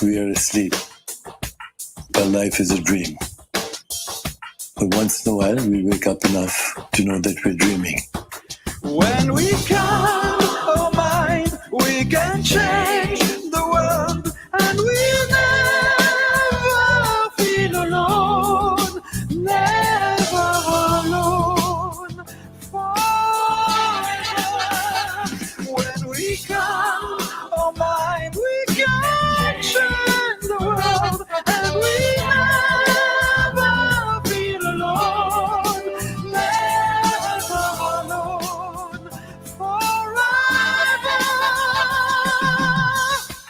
We are asleep. Our life is a dream. But once in a while, we wake up enough to know that we're dreaming. When we calm our mind, we can change the world, and we'll never feel alone, never alone, forever. When we calm our mind, we can change the world, and we never feel alone, never alone, forever.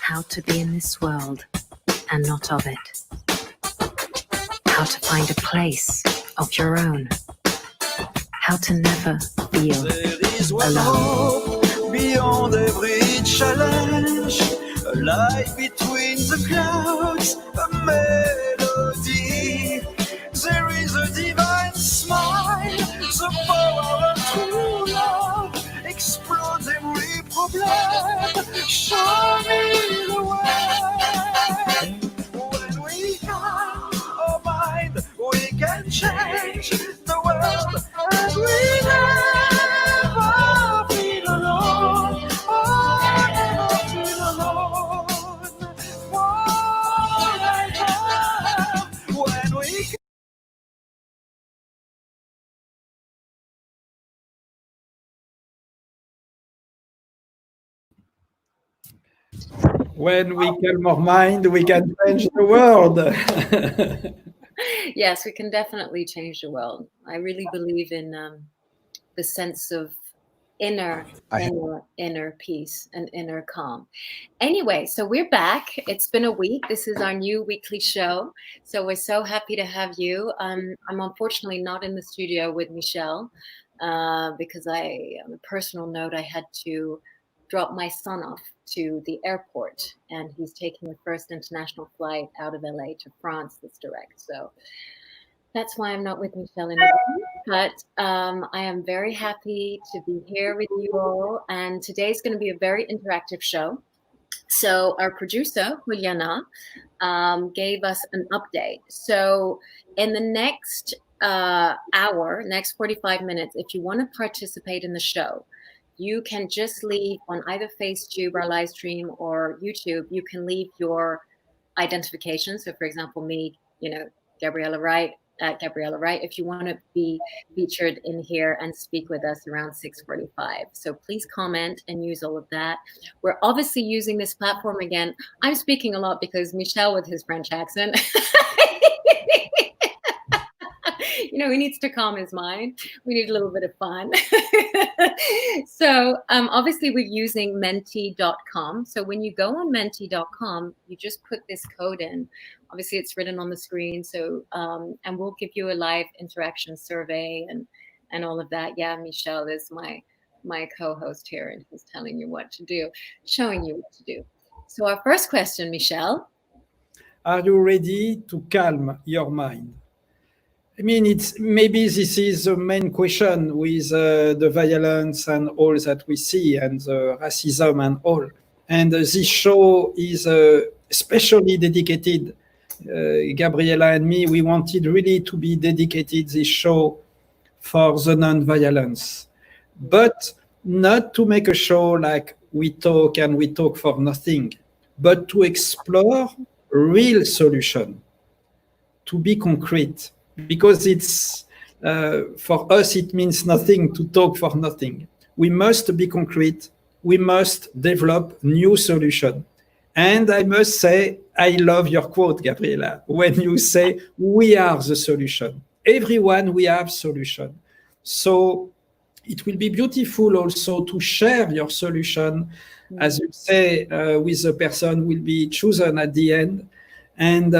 How to be in this world and not of it. How to find a place of your own. How to never feel There is one alone. hope beyond every challenge, a light between the clouds, a melody. There is a divine smile, the power of true love explodes every problem. Show me the way. When we calm our mind, we can change the world, and we never feel alone. Oh, never feel alone. Forever. When we When we calm our mind, we can change the world. Yes, we can definitely change the world. I really believe in the sense of inner peace and inner calm. Anyway, so we're back. It's been a week. This is our new weekly show. So we're so happy to have you. I'm unfortunately not in the studio with Michel because on a personal note, I had to drop my son off to the airport, and he's taking the first international flight out of LA to France that's direct. So that's why I'm not with Michel in the room, but I am very happy to be here with you all. And today's going to be a very interactive show. So our producer, Juliana, gave us an update. So in the next hour, next 45 minutes, if you want to participate in the show, you can just leave on either FaceTube, our live stream, or YouTube. You can leave your identification. So for example, me, Gabriella Wright, at Gabriella Wright, if you want to be featured in here and speak with us around 6:45. So please comment and use all of that. We're obviously using this platform again. I'm speaking a lot because Michel with his French accent, he needs to calm his mind. We need a little bit of fun. So obviously we're using menti.com. So when you go on menti.com, you just put this code in. Obviously it's written on the screen. So, and we'll give you a live interaction survey and all of that. Yeah, Michel is my co-host here, and he's telling you what to do, showing you what to do. So our first question, Michel. Are you ready to calm your mind? I mean, maybe this is the main question with the violence and all that we see, and the racism and all. And this show is especially dedicated. Gabriella and me, we wanted really to be dedicated this show for the non-violence, but not to make a show like we talk for nothing, but to explore real solution, to be concrete. Because it's for us, it means nothing to talk for nothing. We must be concrete. We must develop new solution. And I must say, I love your quote, Gabriella, when you say, we are the solution. Everyone, we have solution. So it will be beautiful also to share your solution, as you say, with the person will be chosen at the end. And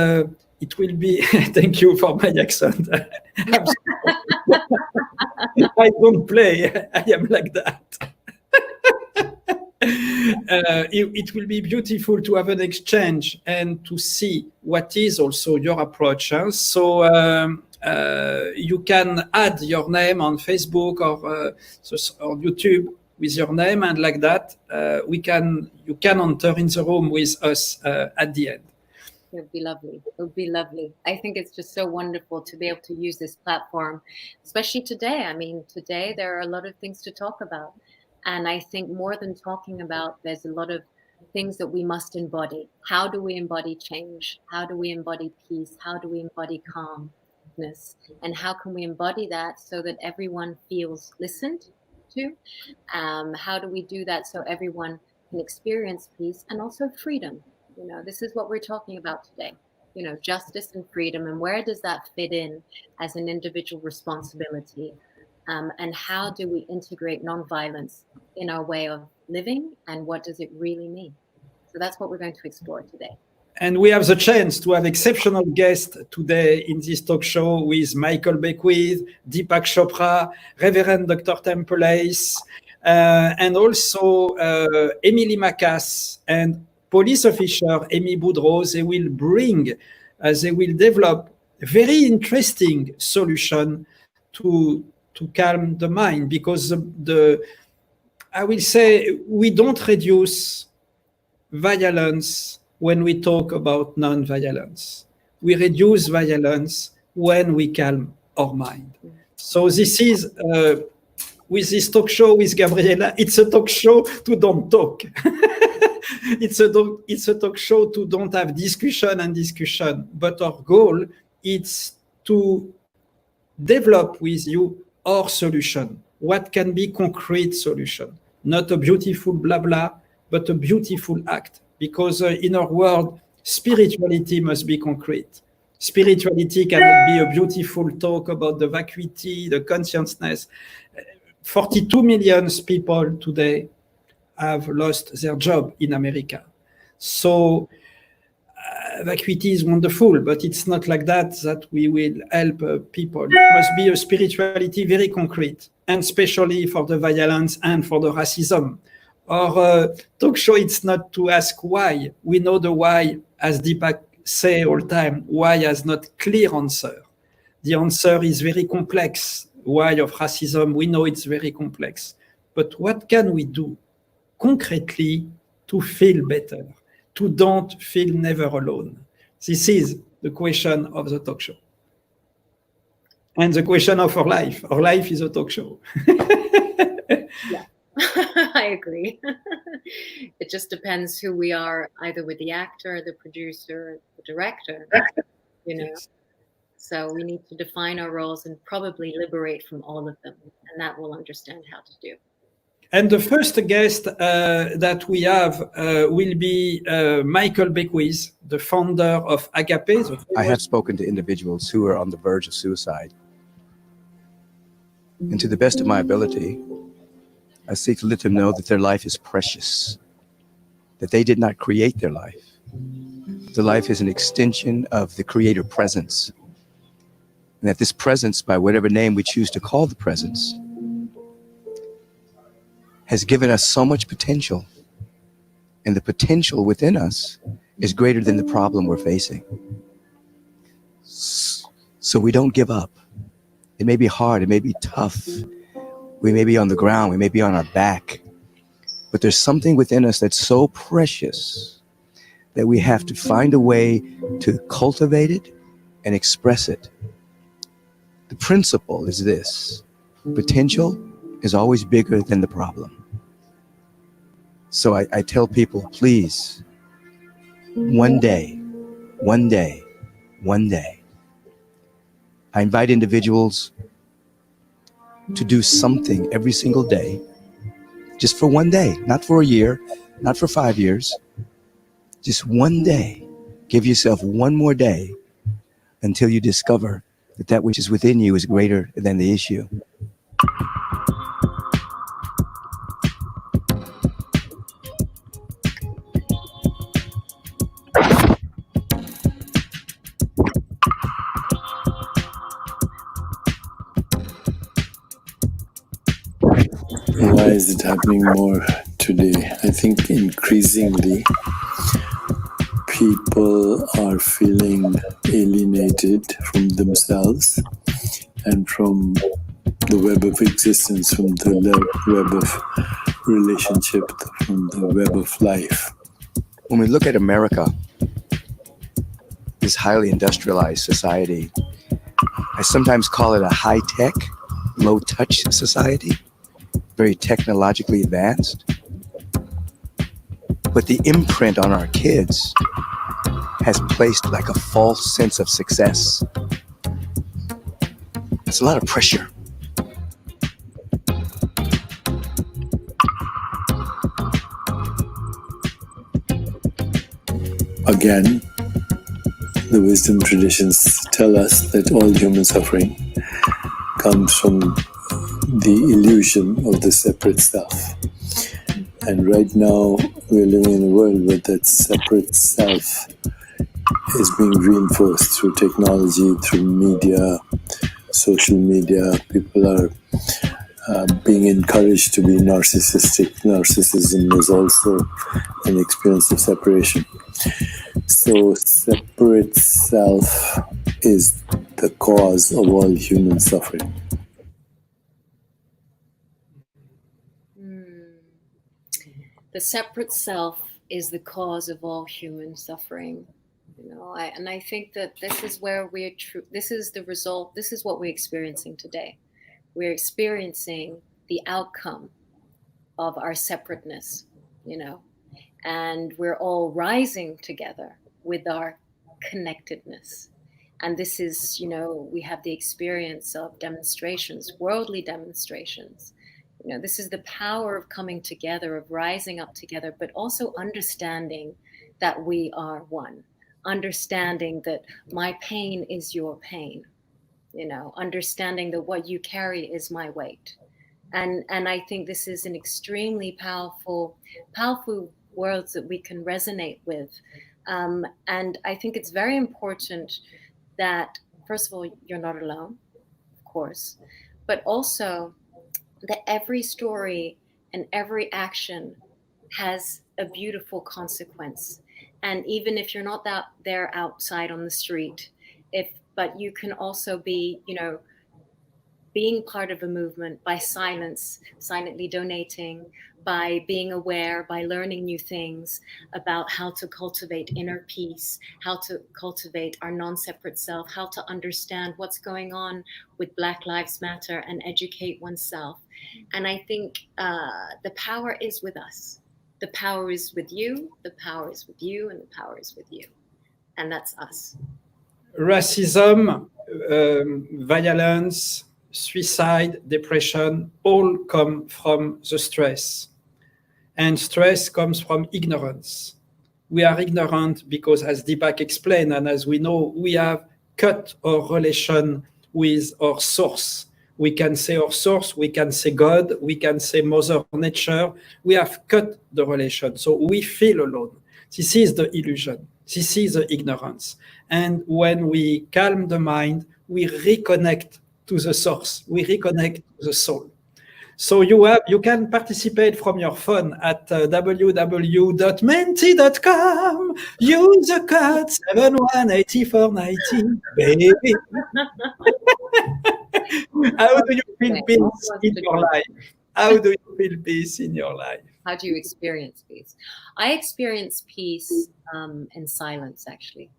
it will be, thank you for my accent. I don't play, I am like that. It will be beautiful to have an exchange and to see what is also your approach. Huh? So you can add your name on Facebook or on YouTube with your name, and like that, you can enter in the room with us at the end. It would be lovely. It would be lovely. I think it's just so wonderful to be able to use this platform, especially today. I mean, today there are a lot of things to talk about. And I think more than talking about, there's a lot of things that we must embody. How do we embody change? How do we embody peace? How do we embody calmness? And how can we embody that so that everyone feels listened to? How do we do that so everyone can experience peace and also freedom? You know, this is what we're talking about today, you know, justice and freedom. And where does that fit in as an individual responsibility? And how do we integrate nonviolence in our way of living? And what does it really mean? So that's what we're going to explore today. And we have the chance to have exceptional guests today in this talk show with Michel Pascal, Deepak Chopra, Reverend Dr. Temple Ace, and also Emily Macass and police officer Amy Boudreau. They will develop a very interesting solution to calm the mind, because I will say we don't reduce violence when we talk about non-violence. We reduce violence when we calm our mind. So this is, with this talk show with Gabriella, it's a talk show to don't talk. It's a talk show to don't have discussion, but our goal is to develop with you our solution. What can be concrete solution? Not a beautiful blah blah, but a beautiful act. Because in our world, spirituality must be concrete. Spirituality cannot be a beautiful talk about the vacuity, the consciousness. 42 million people today have lost their job in America. So vacuity is wonderful, but it's not like that we will help people. It must be a spirituality very concrete, and especially for the violence and for the racism. Our talk show, it's not to ask why. We know the why, as Deepak say all the time, why has not clear answer. The answer is very complex. Why of racism, we know it's very complex. But what can we do concretely to feel better, to don't feel never alone? This is the question of the talk show. And the question of our life. Our life is a talk show. Yeah, I agree. It just depends who we are, either with the actor, the producer, the director, you know. Yes. So we need to define our roles and probably liberate from all of them. And that we'll understand how to do. And the first guest that we have will be Michel Pascal, the founder of Agape. I have spoken to individuals who are on the verge of suicide. And to the best of my ability, I seek to let them know that their life is precious, that they did not create their life. The life is an extension of the Creator presence. And that this presence, by whatever name we choose to call the presence, has given us so much potential. And the potential within us is greater than the problem we're facing. So we don't give up. It may be hard, it may be tough. We may be on the ground, we may be on our back. But there's something within us that's so precious that we have to find a way to cultivate it and express it. The principle is this: potential is always bigger than the problem. So I tell people, please, one day, I invite individuals to do something every single day, just for one day, not for a year, not for 5 years, just one day. Give yourself one more day until you discover that that which is within you is greater than the issue. Why is it happening more today? I think increasingly people are feeling alienated from themselves and from the web of existence, from the web of relationship, from the web of life. When we look at America, this highly industrialized society, I sometimes call it a high-tech, low-touch society, very technologically advanced. But the imprint on our kids has placed like a false sense of success. It's a lot of pressure. Again, the wisdom traditions tell us that all human suffering comes from the illusion of the separate self. And right now, we're living in a world where that separate self is being reinforced through technology, through media, social media. People are being encouraged to be narcissistic. Narcissism is also an experience of separation. So separate self is the cause of all human suffering. The separate self is the cause of all human suffering. You know, I think that this is where we're true. This is the result. This is what we're experiencing today. We're experiencing the outcome of our separateness, you know, and we're all rising together with our connectedness. And this is, you know, we have the experience of demonstrations, worldly demonstrations. You know, this is the power of coming together, of rising up together, but also understanding that we are one. Understanding that my pain is your pain. You know, understanding that what you carry is my weight. And I think this is an extremely powerful words that we can resonate with. And I think it's very important that, first of all, you're not alone, of course, but also that every story and every action has a beautiful consequence. And even if you're not there outside on the street, but you can also be, you know, being part of a movement by silently donating, by being aware, by learning new things about how to cultivate inner peace, how to cultivate our non-separate self, how to understand what's going on with Black Lives Matter and educate oneself. And I think the power is with us. The power is with you, the power is with you, and the power is with you. And that's us. Racism, violence, suicide, depression, all come from the stress. And stress comes from ignorance. We are ignorant because, as Deepak explained, and as we know, we have cut our relation with our source. We can say our source, we can say God, we can say Mother Nature. We have cut the relation. So we feel alone. This is the illusion. This is the ignorance. And when we calm the mind, we reconnect to the source. We reconnect to the soul. So you can participate from your phone at www.menti.com. Use the code 718490, baby. How do you feel peace in your life? How do you feel peace in your life? How do you experience peace? I experience peace in silence, actually.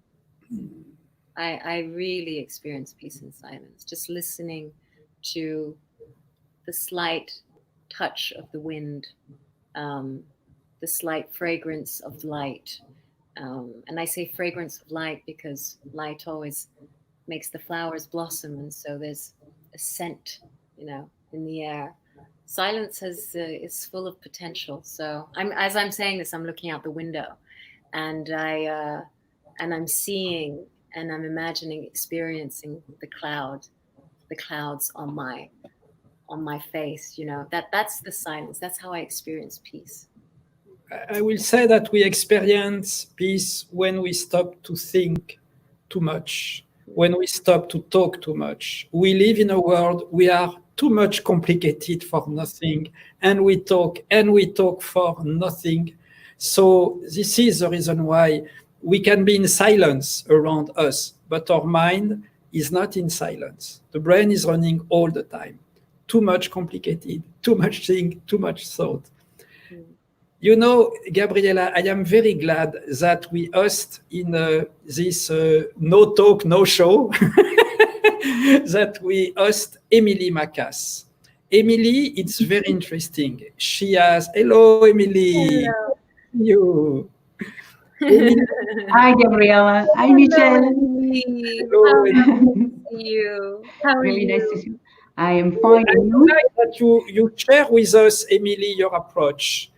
I really experience peace in silence, just listening to the slight touch of the wind, the slight fragrance of light. And I say fragrance of light because light always makes the flowers blossom. And so there's a scent, you know, in the air. Silence is full of potential. So as I'm saying this, I'm looking out the window and I'm seeing and I'm imagining, experiencing the clouds on my face, you know, that's the silence. That's how I experience peace. I will say that we experience peace when we stop to think too much, when we stop to talk too much. We live in a world we are too much complicated for nothing, and we talk for nothing. So this is the reason why we can be in silence around us, but our mind is not in silence. The brain is running all the time. too much complicated, too much thing, too much thought. You know, Gabriella, I am very glad that we host in this no talk, no show, that we host Emily Macas. Emily, it's very interesting. She has, hello, Emily. Hello. You. Hi, Gabriella. Hi, Michel. Hello, how nice to see you. How are Very you? nice to see you. I am fine. I And you? would like that you share with us, Emily, your approach.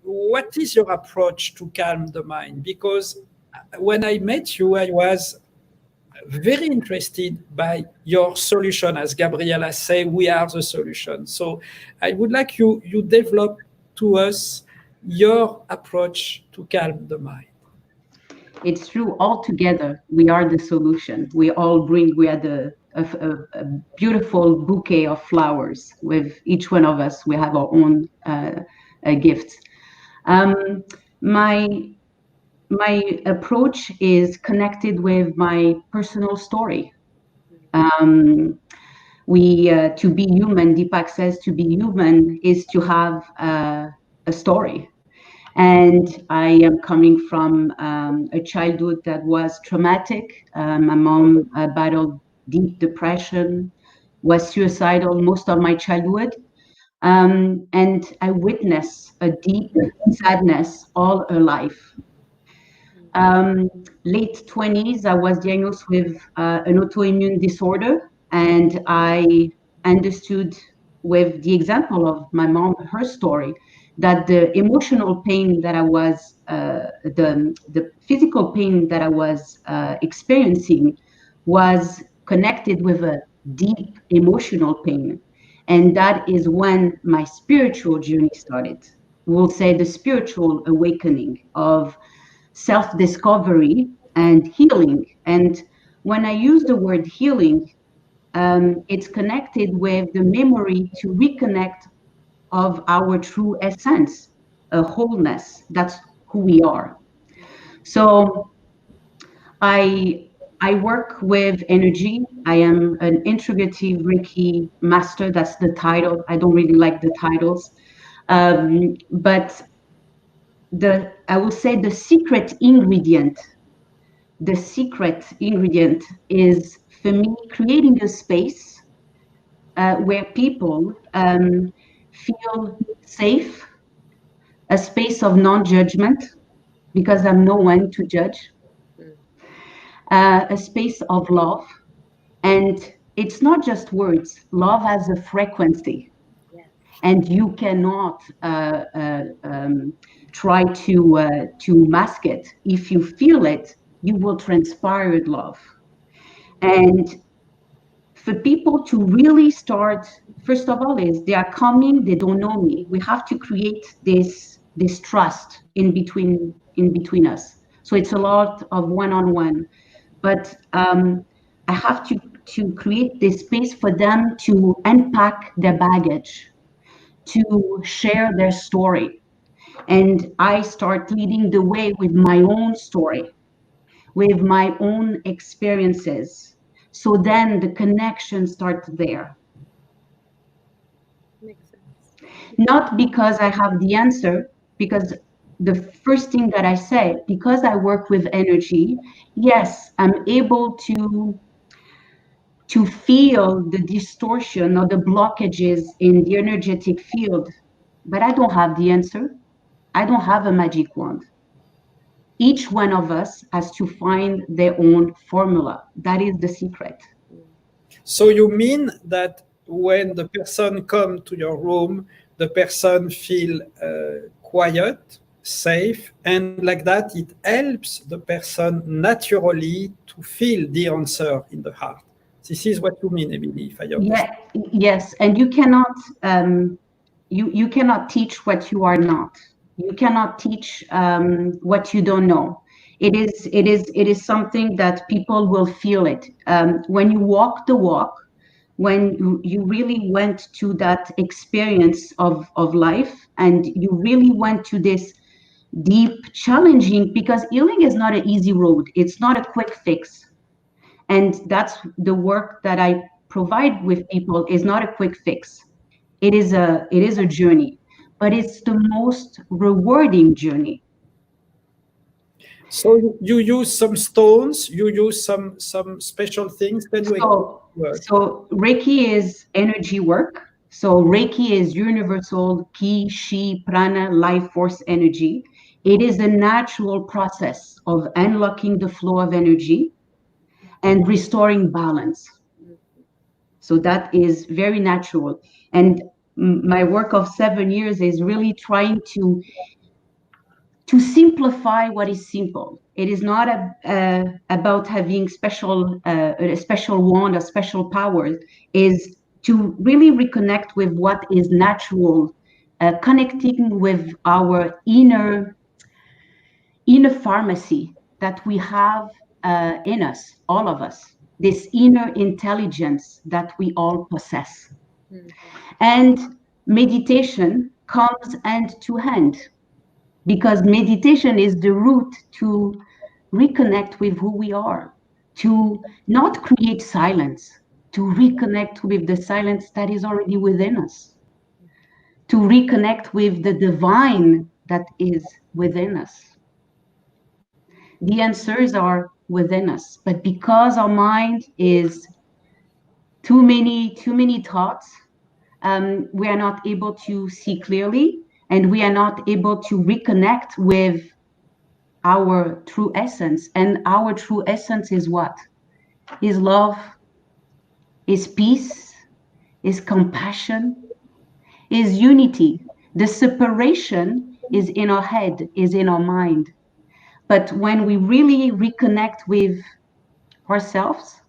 What is your approach to calm the mind? Because when I met you, I was very interested by your solution. As Gabriella said, we are the solution. So I would like you develop to us your approach to calm the mind. It's true. All together, we are the solution. We all bring. We are a beautiful bouquet of flowers. With each one of us, we have our own gifts. My approach is connected with my personal story. To be human, Deepak says, to be human is to have a story. And I am coming from a childhood that was traumatic. My mom battled deep depression, was suicidal most of my childhood. And I witnessed a deep sadness all her life. Late 20s, I was diagnosed with an autoimmune disorder, and I understood with the example of my mom, her story, that the emotional pain that I was, the physical pain that I was experiencing was connected with a deep emotional pain. And that is when my spiritual journey started. We'll say the spiritual awakening of self-discovery and healing. And when I use the word healing, it's connected with the memory to reconnect of our true essence, a wholeness. That's who we are. So I work with energy. I am an integrative Reiki master. That's the title. I don't really like the titles, but I will say the secret ingredient is, for me, creating a space where people feel safe, a space of non-judgment, because I'm no one to judge, a space of love. And it's not just words. Love has a frequency. Yeah. And you cannot try to mask it. If you feel it, you will transpire love. And for people to really start, first of all, is they are coming, they don't know me. We have to create this trust in between us. So it's a lot of one-on-one. But I have to create this space for them to unpack their baggage, to share their story. And I start leading the way with my own story, with my own experiences. So then the connection starts there. Makes sense. Not because I have the answer, because the first thing that I say, because I work with energy, yes, I'm able to feel the distortion or the blockages in the energetic field, but I don't have the answer. I don't have a magic wand. Each one of us has to find their own formula. That is the secret. So you mean that when the person come to your room, the person feel quiet, safe, and like that, it helps the person naturally to feel the answer in the heart. This is what you mean, Emily, if I understand. Yes, and you cannot you cannot teach what you are not. You cannot teach what you don't know. It is something that people will feel it when you walk the walk. When you really went to that experience of life, and you really went to this deep, challenging, because healing is not an easy road. It's not a quick fix. And that's the work that I provide with people is not a quick fix. It is a journey, but it's the most rewarding journey. So you use some stones, you use some special things. Then so Reiki is energy work. So Reiki is universal ki, shi, prana, life force energy. It is a natural process of unlocking the flow of energy and restoring balance. So that is very natural. And my work of 7 years is really trying to simplify what is simple. It is not about having a special wand or special powers. Is to really reconnect with what is natural, connecting with our inner pharmacy that we have in us, all of us, this inner intelligence that we all possess. And meditation comes hand to hand, because meditation is the route to reconnect with who we are, to not create silence, to reconnect with the silence that is already within us, to reconnect with the divine that is within us. The answers are within us, but because our mind is too many thoughts, we are not able to see clearly, and we are not able to reconnect with our true essence. And our true essence is what? Is love, is peace, is compassion, is unity. The separation is in our head, is in our mind. But when we really reconnect with ourselves,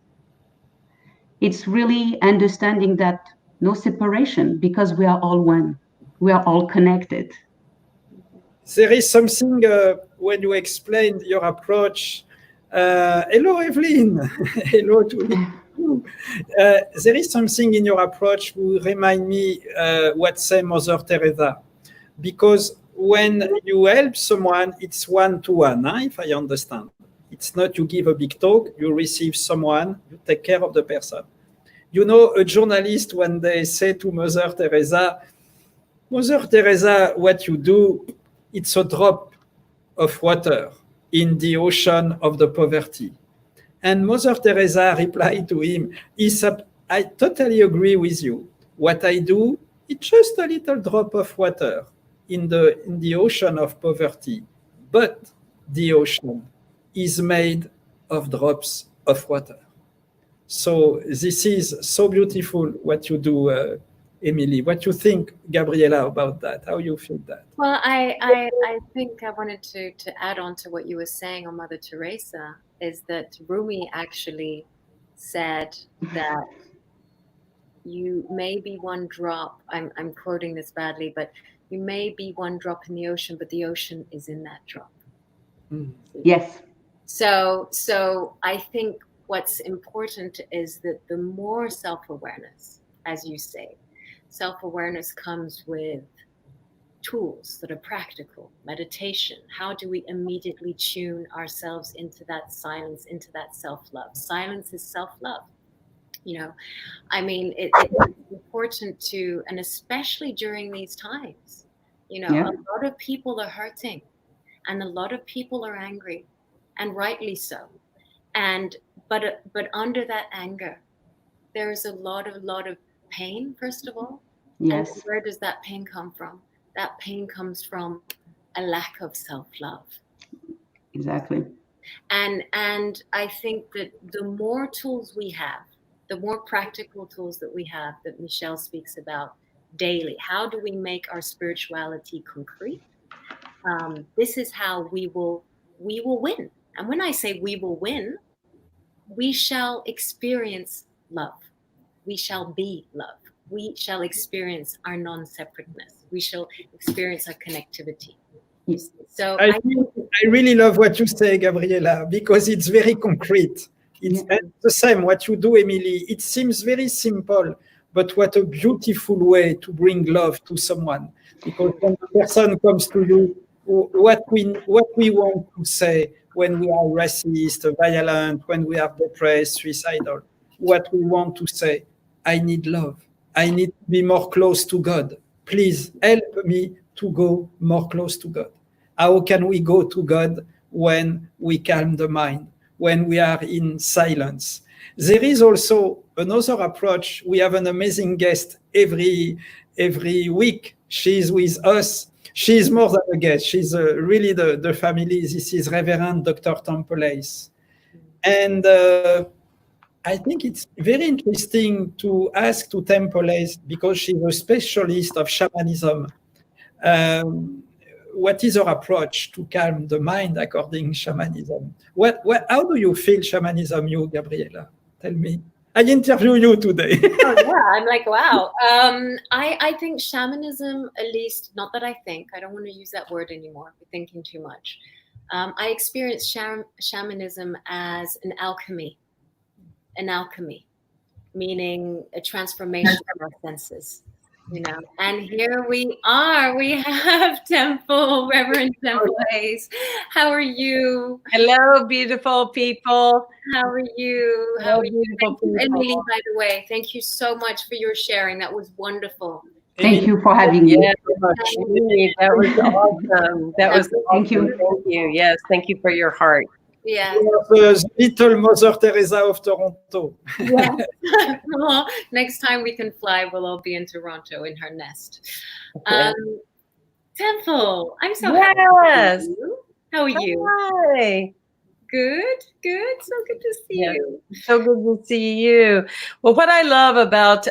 it's really understanding that no separation, because we are all one. We are all connected. There is something when you explained your approach. Hello, Evelyn. Hello to you. There is something in your approach who remind me what say Mother Teresa, because when you help someone, it's one-to-one, if I understand. It's not you give a big talk, you receive someone, you take care of the person. You know, a journalist, when they say to Mother Teresa, what you do, it's a drop of water in the ocean of the poverty. And Mother Teresa replied to him, I totally agree with you. What I do, it's just a little drop of water in the ocean of poverty. But the ocean is made of drops of water. So this is so beautiful what you do, Emily. What you think, Gabriella, about that? How you feel that? Well, I think I wanted to add on to what you were saying on Mother Teresa, is that Rumi actually said that you may be one drop, I'm quoting this badly, but you may be one drop in the ocean, but the ocean is in that drop. Yes. So I think what's important is that the more self-awareness, as you say, self-awareness comes with tools that are practical, meditation. How do we immediately tune ourselves into that silence, into that self-love? Silence is self-love. You know, I mean, it's important to, and especially during these times, you know, a lot of people are hurting and a lot of people are angry, and rightly so. And but under that anger, there is a lot of pain, first of all. Yes. And where does that pain come from? That pain comes from a lack of self-love. Exactly. And I think that the more tools we have, the more practical tools that we have, that Michel speaks about daily, how do we make our spirituality concrete? This is how we will win. And when I say we will win, we shall experience love. We shall be love. We shall experience our non-separateness. We shall experience our connectivity. So I really love what you say, Gabriella, because it's very concrete. It's the same what you do, Emily. It seems very simple, but what a beautiful way to bring love to someone. Because when a person comes to you, what we want to say when we are racist, violent, when we are depressed, suicidal, what we want to say, I need love. I need to be more close to God. Please help me to go more close to God. How can we go to God when we calm the mind, when we are in silence? There is also another approach. We have an amazing guest every week. She's with us. She's more than a guest. She's really the family. This is Reverend Dr. Tempelace. And I think it's very interesting to ask to Tempelace, because she's a specialist of shamanism. What is her approach to calm the mind according to shamanism? How do you feel shamanism, you, Gabriella? Tell me. I interview you today. Oh, yeah, I'm like, wow. I think shamanism, at least, not that I think, I don't want to use that word anymore, we're thinking too much. I experience shamanism as an alchemy, meaning a transformation of our senses. You know, and here we are. We have Reverend Tempelace. How are you? Hello, beautiful people. How are you? Hello, beautiful people. Emily, by the way, thank you so much for your sharing. That was wonderful. Thank you for having me. Yeah, that was awesome. That was Thank you. Thank you. Yes, thank you for your heart. Yeah. The little Mother Teresa of Toronto. Yeah. Well, next time we can fly, we'll all be in Toronto in her nest. Okay. Temple, I'm so Yes. happy. How are you? Hi. Good. So good to see you. So good to see you. Well, what I love about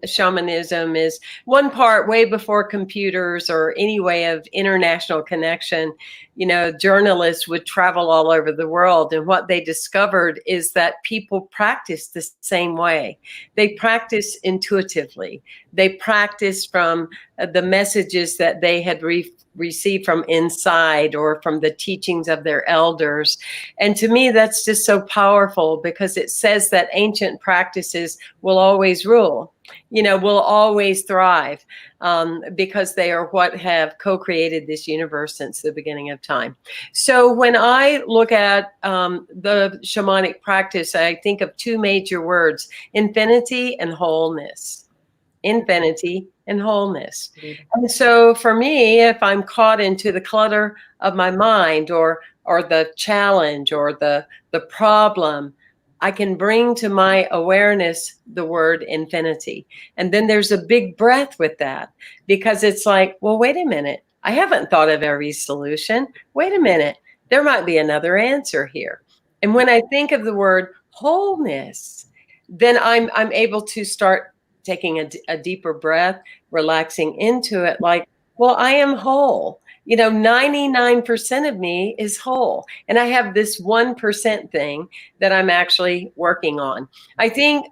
shamanism is one part way before computers or any way of international connection, you know, journalists would travel all over the world. And what they discovered is that people practice the same way. They practice intuitively. They practice from the messages that they had received from inside or from the teachings of their elders. And to me, that's just so powerful, because it says that ancient practices will always rule, you know, will always thrive, because they are what have co-created this universe since the beginning of time. So when I look at the shamanic practice, I think of two major words: infinity and wholeness. Infinity and wholeness. And so for me, if I'm caught into the clutter of my mind or the challenge or the problem, I can bring to my awareness the word infinity. And then there's a big breath with that, because it's like, well, wait a minute. I haven't thought of every solution. Wait a minute. There might be another answer here. And when I think of the word wholeness, then I'm able to start taking a deeper breath, relaxing into it, like, well, I am whole. You know, 99% of me is whole. And I have this 1% thing that I'm actually working on. I think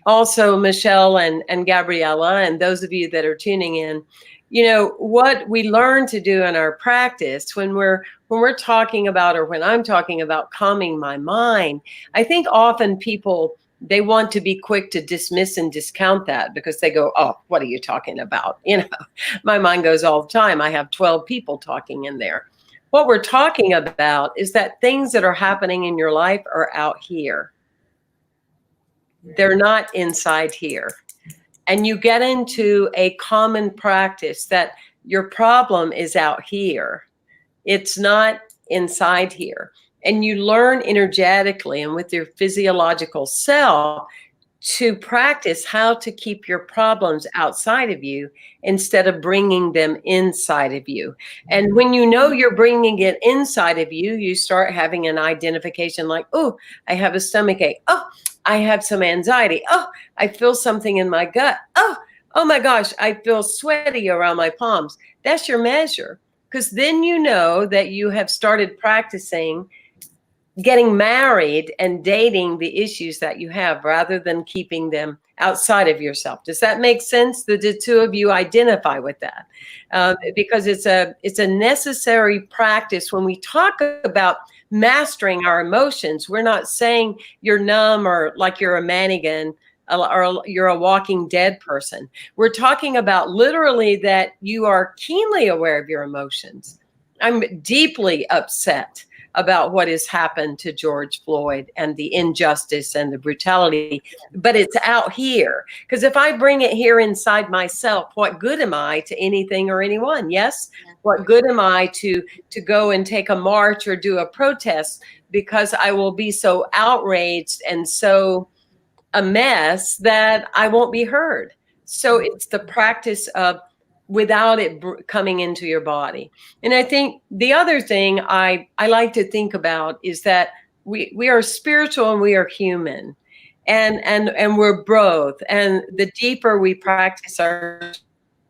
also Michel and Gabriella, and those of you that are tuning in, you know, what we learn to do in our practice when we're talking about, or when I'm talking about calming my mind, I think often people, they want to be quick to dismiss and discount that, because they go, oh, what are you talking about? You know, my mind goes all the time. I have 12 people talking in there. What we're talking about is that things that are happening in your life are out here. They're not inside here. And you get into a common practice that your problem is out here. It's not inside here. And you learn energetically and with your physiological self to practice how to keep your problems outside of you instead of bringing them inside of you. And when you know you're bringing it inside of you, you start having an identification like, oh, I have a stomach ache. Oh, I have some anxiety. Oh, I feel something in my gut. Oh my gosh, I feel sweaty around my palms. That's your measure, because then you know that you have started practicing getting married and dating the issues that you have, rather than keeping them outside of yourself. Does that make sense? The two of you identify with that, because it's a necessary practice. When we talk about mastering our emotions, we're not saying you're numb or like you're a mannequin or you're a walking dead person. We're talking about literally that you are keenly aware of your emotions. I'm deeply upset. about what has happened to George Floyd and the injustice and the brutality, but it's out here. Because if I bring it here inside myself, what good am I to anything or anyone? Yes? What good am I to go and take a march or do a protest? Because I will be so outraged and so a mess that I won't be heard. So it's the practice of without it coming into your body. And I think the other thing I like to think about is that we are spiritual and we are human, and we're both. And the deeper we practice our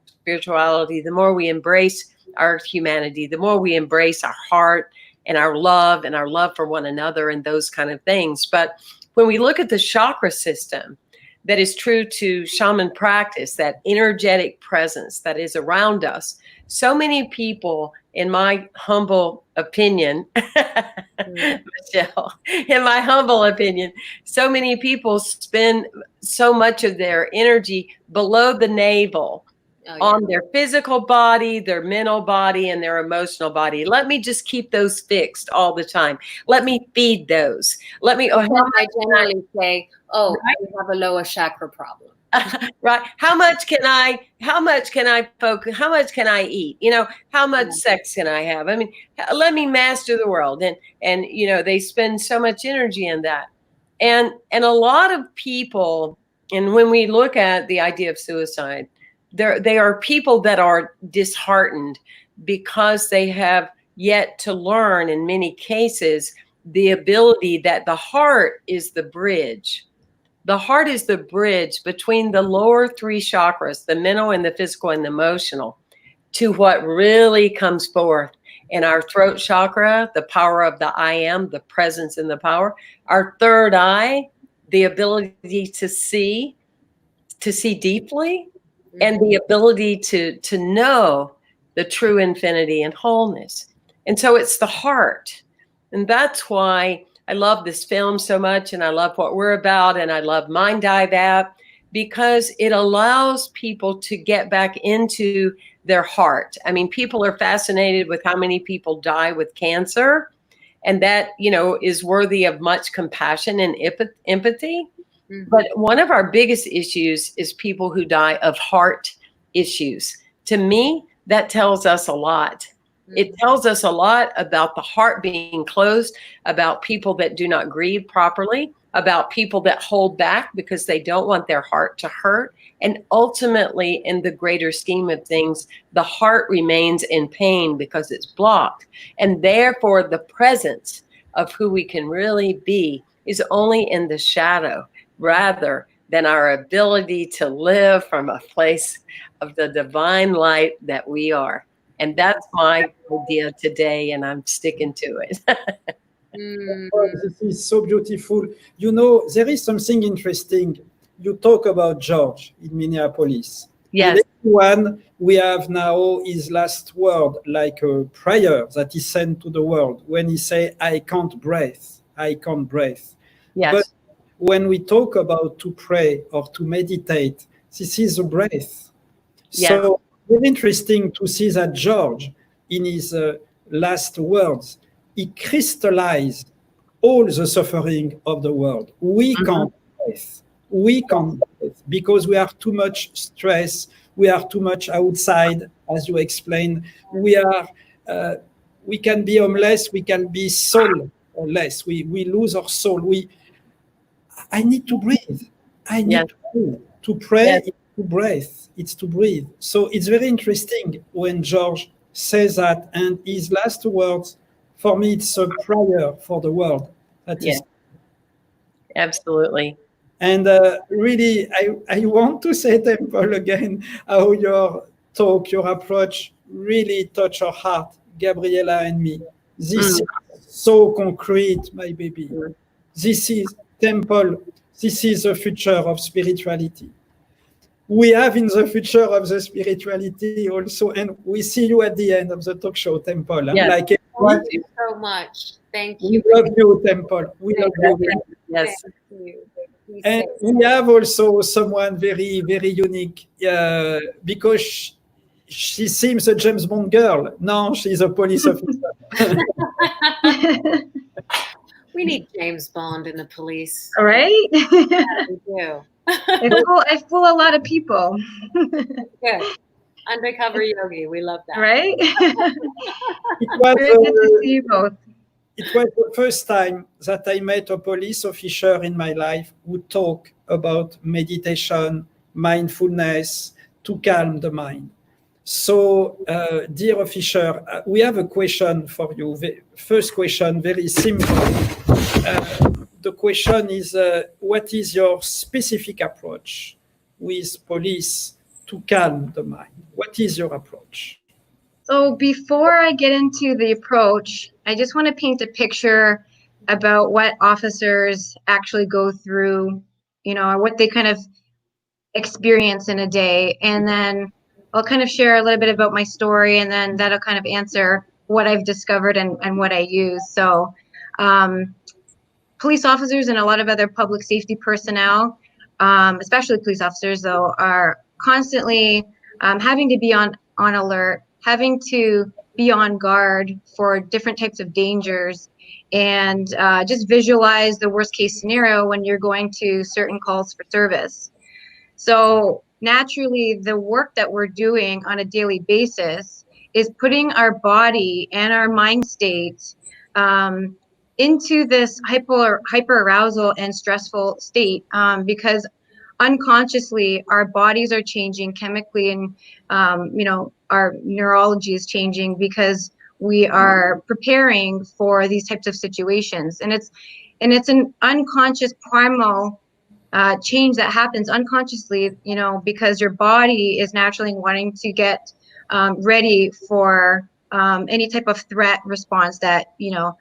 spirituality, the more we embrace our humanity, the more we embrace our heart and our love for one another and those kind of things. But when we look at the chakra system, that is true to shaman practice, that energetic presence that is around us. So many people, in my humble opinion, Michelle, in my humble opinion, so many people spend so much of their energy below the navel. On their physical body, their mental body, and their emotional body. Let me just keep those fixed all the time. Let me feed those. Let me. I generally say, "Oh, right? I have a lower chakra problem." Right? How much can I focus? How much can I eat? You know, how much sex can I have? I mean, let me master the world. And you know, they spend so much energy in that. And a lot of people. And when we look at the idea of suicide. They are people that are disheartened because they have yet to learn, in many cases, the ability that the heart is the bridge. The heart is the bridge between the lower three chakras, the mental and the physical and the emotional, to what really comes forth in our throat chakra, the power of the I am, the presence and the power. Our third eye, the ability to see deeply. And the ability to know the true infinity and wholeness. And so it's the heart. And that's why I love this film so much. And I love what we're about. And I love Mind Dive app, because it allows people to get back into their heart. I mean, people are fascinated with how many people die with cancer. And that, you know, is worthy of much compassion and empathy. But one of our biggest issues is people who die of heart issues. To me, that tells us a lot. It tells us a lot about the heart being closed, about people that do not grieve properly, about people that hold back because they don't want their heart to hurt. And ultimately, in the greater scheme of things, the heart remains in pain because it's blocked. And therefore, the presence of who we can really be is only in the shadow, rather than our ability to live from a place of the divine light that we are. And that's my idea today, and I'm sticking to it. This is so beautiful. You know, there is something interesting. You talk about George in Minneapolis. Yes. And everyone we have now his last word, like a prayer that he sent to the world when he say, "I can't breathe. I can't breathe." Yes. But when we talk about to pray or to meditate, this is a breath. Yes. So very interesting to see that George, in his last words, he crystallized all the suffering of the world. We can't breathe. We can't breathe because we are too much stress. We are too much outside, as you explained. We can be homeless. We can be soulless. We lose our soul. I need to breathe. I need to breathe. To pray is to breathe. It's to breathe. So it's very interesting when George says that, and his last words, for me, it's a prayer for the world. That is. Absolutely. And really, I want to say, Temple, again, how your talk, your approach really touched our heart, Gabriella and me. This is so concrete, my baby. This is Temple. This is the future of spirituality. We have in the future of the spirituality also, and we see you at the end of the talk show, Temple. Yes. Like Thank you so much. Thank you. We love you, Temple. We love you. Yes. Thank you. And we have also someone very, very unique because she seems a James Bond girl. No, she's a police officer. We need James Bond in the police. Right? Yeah, we do. I fool a lot of people. Good. Undercover yogi. We love that. Right? It was, Very good to see you both. it was the first time that I met a police officer in my life who talked about meditation, mindfulness, to calm the mind. So, dear officer, we have a question for you. First question, very simple. The question is, what is your specific approach with police to calm the mind? What is your approach? So before I get into the approach, I just want to paint a picture about what officers actually go through, or what they kind of experience in a day. And then I'll kind of share a little bit about my story, and then that'll kind of answer what I've discovered and what I use. So police officers and a lot of other public safety personnel, especially police officers, though, are constantly having to be on alert, having to be on guard for different types of dangers, and just visualize the worst case scenario when you're going to certain calls for service. So naturally, the work that we're doing on a daily basis is putting our body and our mind state into this hyper arousal and stressful state, because unconsciously our bodies are changing chemically, and our neurology is changing because we are preparing for these types of situations. And it's an unconscious primal change that happens unconsciously, because your body is naturally wanting to get ready for any type of threat response that you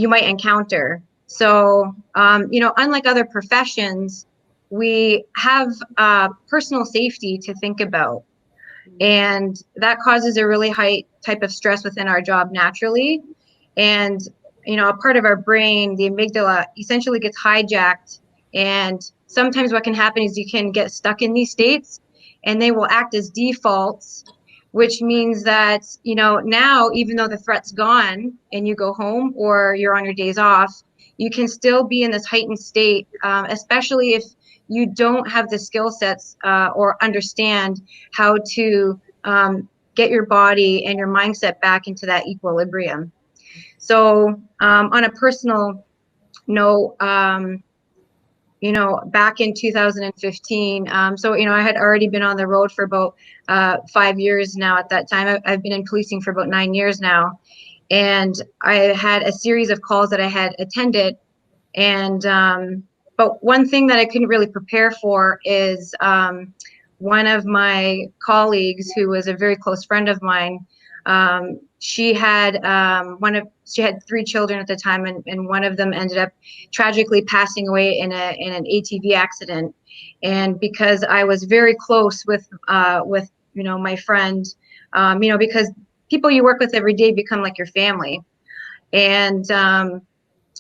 might encounter. So unlike other professions, we have personal safety to think about, and that causes a really high type of stress within our job naturally. And a part of our brain, the amygdala, essentially gets hijacked, and sometimes what can happen is you can get stuck in these states, and they will act as defaults, which means that now, even though the threat's gone and you go home or you're on your days off, you can still be in this heightened state, especially if you don't have the skill sets or understand how to get your body and your mindset back into that equilibrium. So on a personal note, back in 2015, I had already been on the road for about 5 years now. At that time, I've been in policing for about 9 years now, and I had a series of calls that I had attended, and but one thing that I couldn't really prepare for is one of my colleagues, who was a very close friend of mine. She had 3 children at the time, and one of them ended up tragically passing away in an ATV accident. And because I was very close with my friend, because people you work with every day become like your family, and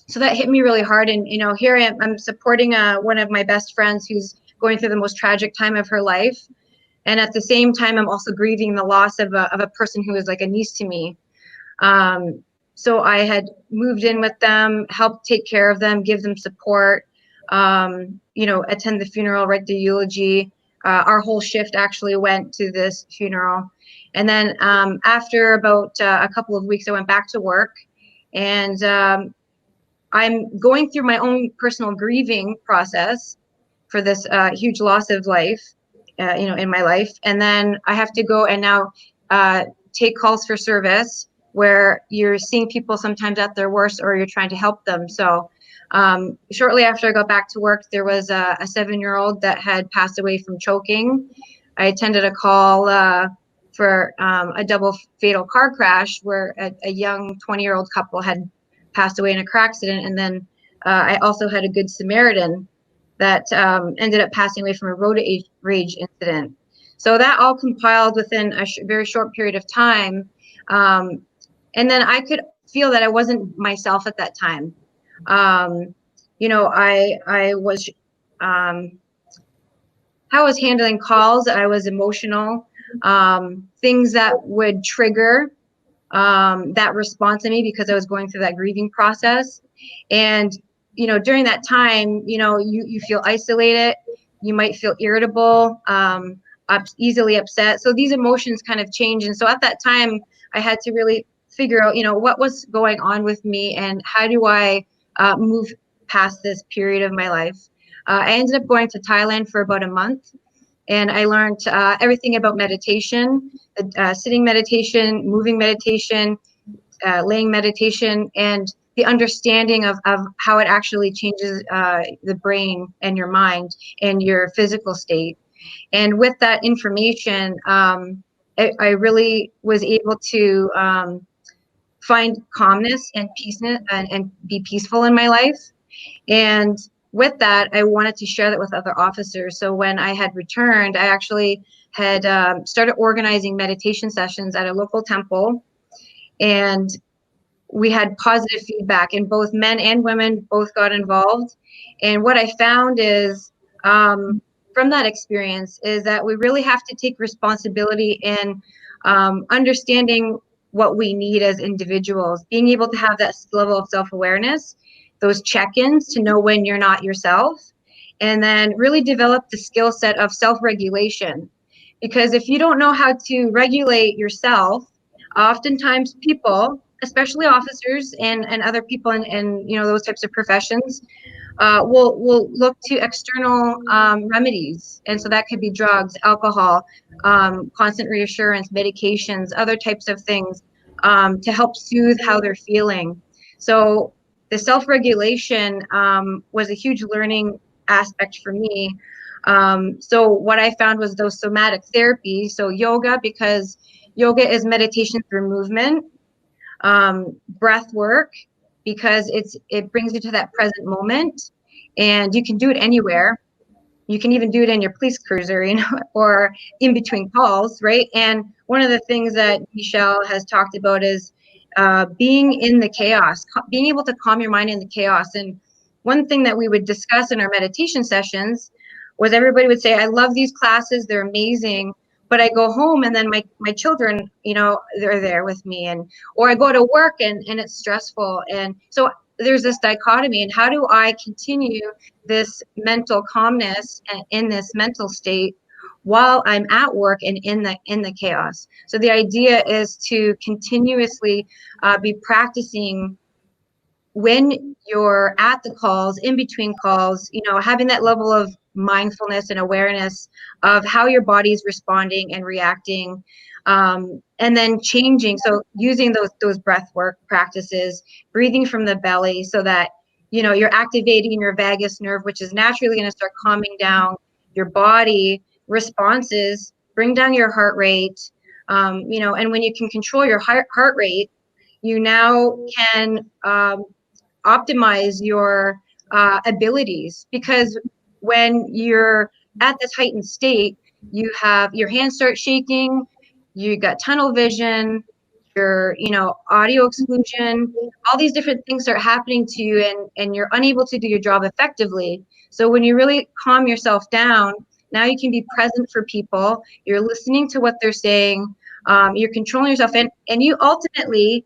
so that hit me really hard. And here I'm supporting one of my best friends who's going through the most tragic time of her life. And at the same time, I'm also grieving the loss of a person who was like a niece to me. So I had moved in with them, helped take care of them, give them support, attend the funeral, write the eulogy. Our whole shift actually went to this funeral. And then after about a couple of weeks, I went back to work, and I'm going through my own personal grieving process for this huge loss of life. In my life. And then I have to go and now take calls for service, where you're seeing people sometimes at their worst, or you're trying to help them. So shortly after I got back to work, there was a 7-year-old that had passed away from choking. I attended a call for a double fatal car crash where a young 20-year-old couple had passed away in a car accident. And then I also had a Good Samaritan that ended up passing away from a road rage incident. So that all compiled within a very short period of time. And then I could feel that I wasn't myself at that time. I was, how I was handling calls, I was emotional. things that would trigger that response in me because I was going through that grieving process. And, you know, during that time, you know, you feel isolated, you might feel irritable, easily upset. So these emotions kind of change. And so at that time, I had to really figure out, you know, what was going on with me and how do I move past this period of my life. I ended up going to Thailand for about a month, and I learned everything about meditation, sitting meditation, moving meditation, laying meditation, and the understanding of how it actually changes the brain and your mind and your physical state. And with that information, I really was able to find calmness and peace and be peaceful in my life. And with that, I wanted to share that with other officers. So when I had returned, I actually had started organizing meditation sessions at a local temple, and we had positive feedback, and both men and women both got involved. And what I found is from that experience is that we really have to take responsibility in understanding what we need as individuals, being able to have that level of self-awareness, those check-ins to know when you're not yourself, and then really develop the skill set of self-regulation. Because if you don't know how to regulate yourself, oftentimes people, especially officers and other people in you know those types of professions, will look to external remedies. And so that could be drugs, alcohol, constant reassurance, medications, other types of things to help soothe how they're feeling. So the self-regulation was a huge learning aspect for me. So what I found was those somatic therapy, so yoga, because yoga is meditation through movement, breath work, because it brings you to that present moment, and you can do it anywhere. You can even do it in your police cruiser, you know, or in between calls, right? And one of the things that Michel has talked about is being in the chaos, being able to calm your mind in the chaos. And one thing that we would discuss in our meditation sessions was everybody would say, I love these classes, they're amazing, but I go home and then my children, you know, they're there with me, and or I go to work and it's stressful. And so there's this dichotomy, and how do I continue this mental calmness and in this mental state while I'm at work and in the chaos? So the idea is to continuously be practicing when you're at the calls, in between calls, you know, having that level of mindfulness and awareness of how your body's responding and reacting, and then changing. So using those breath work practices, breathing from the belly, so that, you know, you're activating your vagus nerve, which is naturally going to start calming down your body responses, bring down your heart rate, you know, and when you can control your heart rate, you now can optimize your abilities, because when you're at this heightened state, you have your hands start shaking, you got tunnel vision, your, you know, audio exclusion, all these different things start happening to you, and you're unable to do your job effectively. So when you really calm yourself down, now you can be present for people, you're listening to what they're saying, you're controlling yourself, and you ultimately,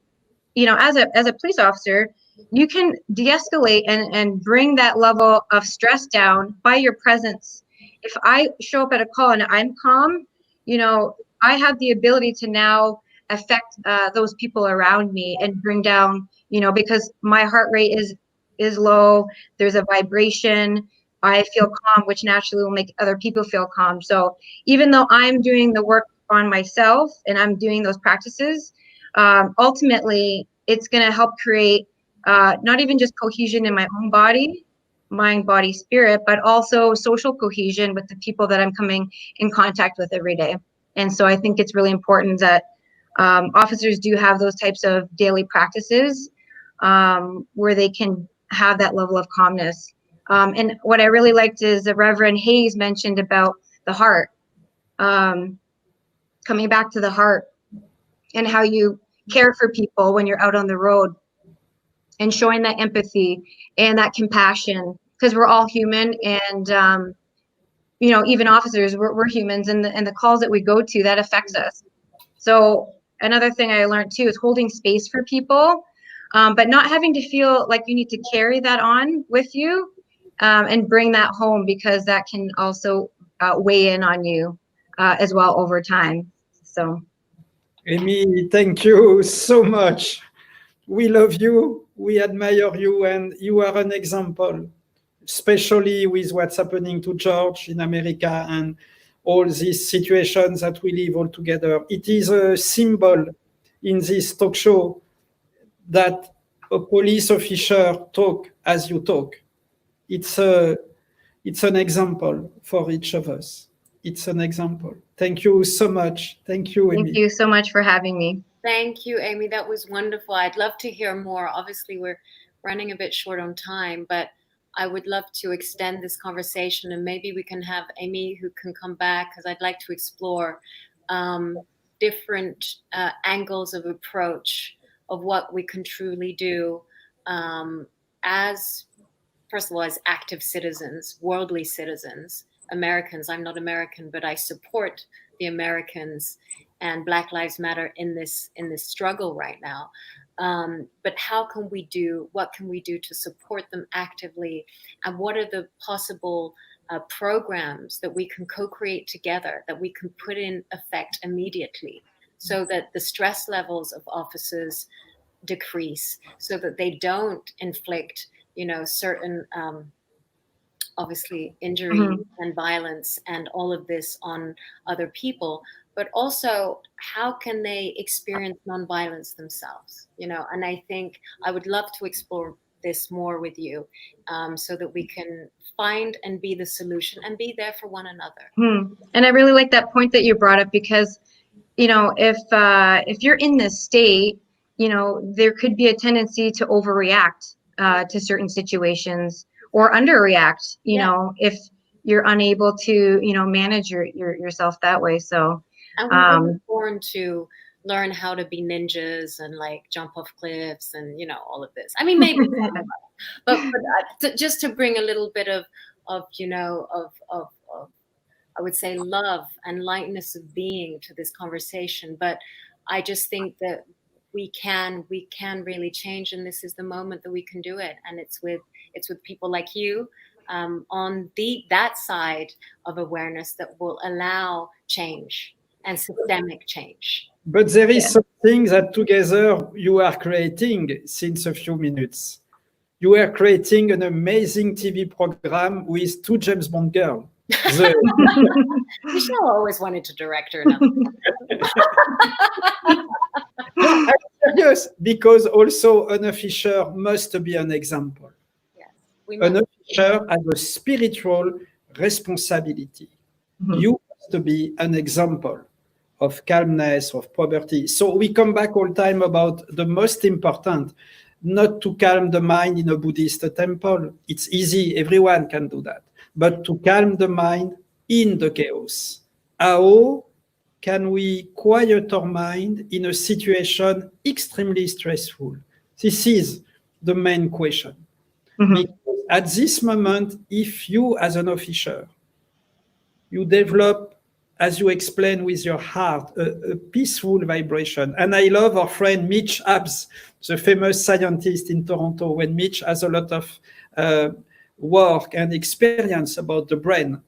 you know, as a police officer, you can de-escalate and bring that level of stress down by your presence. If I show up at a call and I'm calm, you know, I have the ability to now affect those people around me and bring down, you know, because my heart rate is low, there's a vibration, I feel calm, which naturally will make other people feel calm. So even though I'm doing the work on myself and I'm doing those practices, ultimately it's going to help create not even just cohesion in my own body, mind, body, spirit, but also social cohesion with the people that I'm coming in contact with every day. And so I think it's really important that officers do have those types of daily practices where they can have that level of calmness. And what I really liked is the Reverend Hayes mentioned about the heart, coming back to the heart and how you care for people when you're out on the road, and showing that empathy and that compassion, because we're all human, and even officers, we're humans, and the calls that we go to, that affects us. So another thing I learned too is holding space for people, but not having to feel like you need to carry that on with you, and bring that home, because that can also weigh in on you as well over time. So, Amy, thank you so much. We love you, we admire you, and you are an example, especially with what's happening to George in America and all these situations that we live all together. It is a symbol in this talk show that a police officer talk as you talk. It's an example for each of us. It's an example. Thank you so much. Thank you, Amy. thank you so much for having me. Thank you, Amy. That was wonderful. I'd love to hear more. Obviously, we're running a bit short on time, but I would love to extend this conversation, and maybe we can have Amy who can come back, because I'd like to explore different angles of approach of what we can truly do as, first of all, as active citizens, worldly citizens, Americans. I'm not American, but I support the Americans and Black Lives Matter in this struggle right now. But what can we do to support them actively? And what are the possible programs that we can co-create together, that we can put in effect immediately, so that the stress levels of officers decrease, so that they don't inflict, certain obviously injury and violence and all of this on other people, but also how can they experience nonviolence themselves, and I think I would love to explore this more with you, so that we can find and be the solution and be there for one another. And I really like that point that you brought up, because if you're in this state, there could be a tendency to overreact to certain situations, or underreact, if you're unable to, manage yourself that way. So, and we were born to learn how to be ninjas and like jump off cliffs and, all of this. I mean, maybe, but just to bring a little bit of I would say love and lightness of being to this conversation. But I just think that we can really change, and this is the moment that we can do it. And it's with people like you on that side of awareness that will allow change and systemic change. But there is something that together you are creating since a few minutes. You are creating an amazing TV program with 2 James Bond girls. Michel always wanted to direct her. I'm serious, because also an officer must be an example. Yes, an officer has a spiritual responsibility. You must be an example of calmness, of poverty. So we come back all the time about the most important, not to calm the mind in a Buddhist temple. It's easy, everyone can do that. But to calm the mind in the chaos. How can we quiet our mind in a situation extremely stressful? This is the main question. Because at this moment, if you as an officer, you develop, as you explain with your heart, a peaceful vibration. And I love our friend Mitch Abbs, the famous scientist in Toronto. When Mitch has a lot of work and experience about the brain,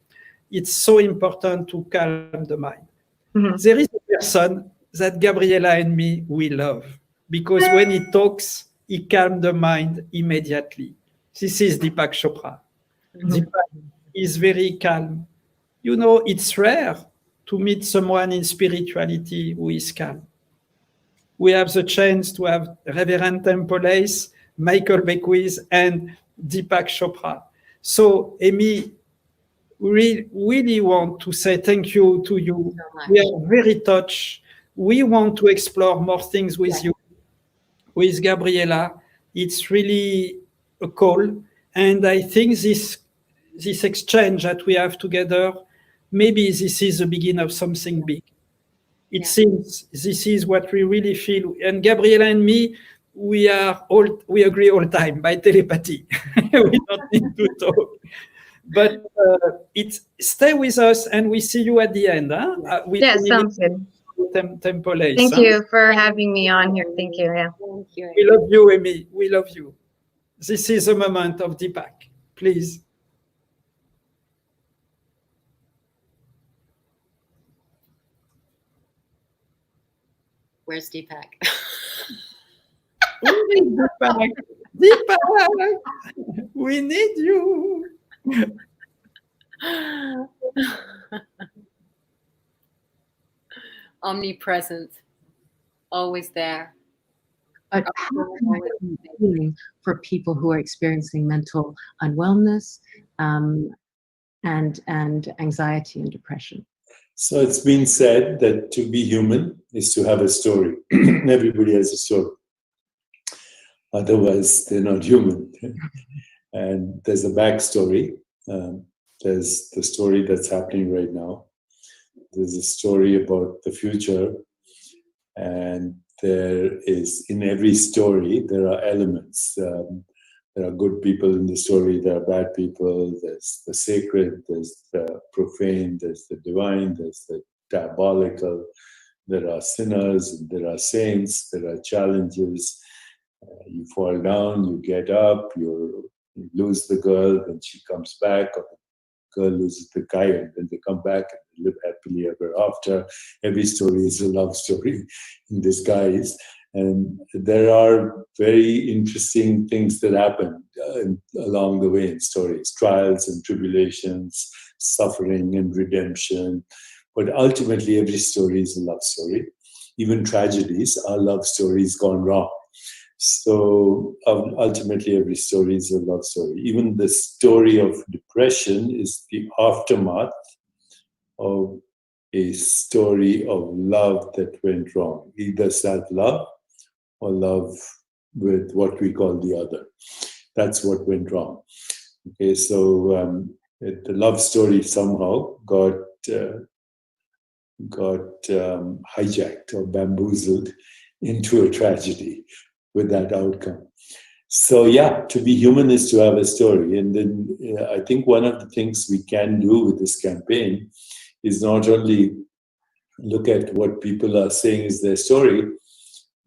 it's so important to calm the mind. There is a person that Gabriella and me, we love, because when he talks, he calms the mind immediately. This is Deepak Chopra. Deepak is very calm. It's rare to meet someone in spirituality who is calm. We have the chance to have Reverend Temple Ace, Michael Beckwith, and Deepak Chopra. So, Amy, we really want to say thank you to you. We are very touched. We want to explore more things with you, with Gabriella. It's really a call. And I think this exchange that we have together, maybe this is the beginning of something big. It seems this is what we really feel. And Gabriella and me, we agree all the time by telepathy. We don't need to talk. But stay with us, and we see you at the end. Huh? Yeah, sounds good. Temple Ace, Thank you for having me on here. Thank you. Yeah. Thank you. We love you, Amy. We love you. This is a moment of Deepak. Please. Where's Deepak? Deepak, Deepak, we need you. Omnipresent, always there. But how can I be healing for people who are experiencing mental unwellness and anxiety and depression? So it's been said that to be human is to have a story. Everybody has a story. Otherwise, they're not human. And there's a backstory. There's the story that's happening right now. There's a story about the future. And there is, in every story, there are elements. There are good people in the story, there are bad people, there's the sacred, there's the profane, there's the divine, there's the diabolical, there are sinners, there are saints, there are challenges. You fall down, you get up, you lose the girl, then she comes back, or the girl loses the guy, and then they come back and live happily ever after. Every story is a love story in disguise. And there are very interesting things that happen along the way in stories, trials and tribulations, suffering and redemption. But ultimately, every story is a love story. Even tragedies are love stories gone wrong. So ultimately, every story is a love story. Even the story of depression is the aftermath of a story of love that went wrong, either self-love or love with what we call the other. That's what went wrong. Okay, so the love story somehow got hijacked or bamboozled into a tragedy with that outcome. So yeah, to be human is to have a story. And then I think one of the things we can do with this campaign is not only look at what people are saying is their story,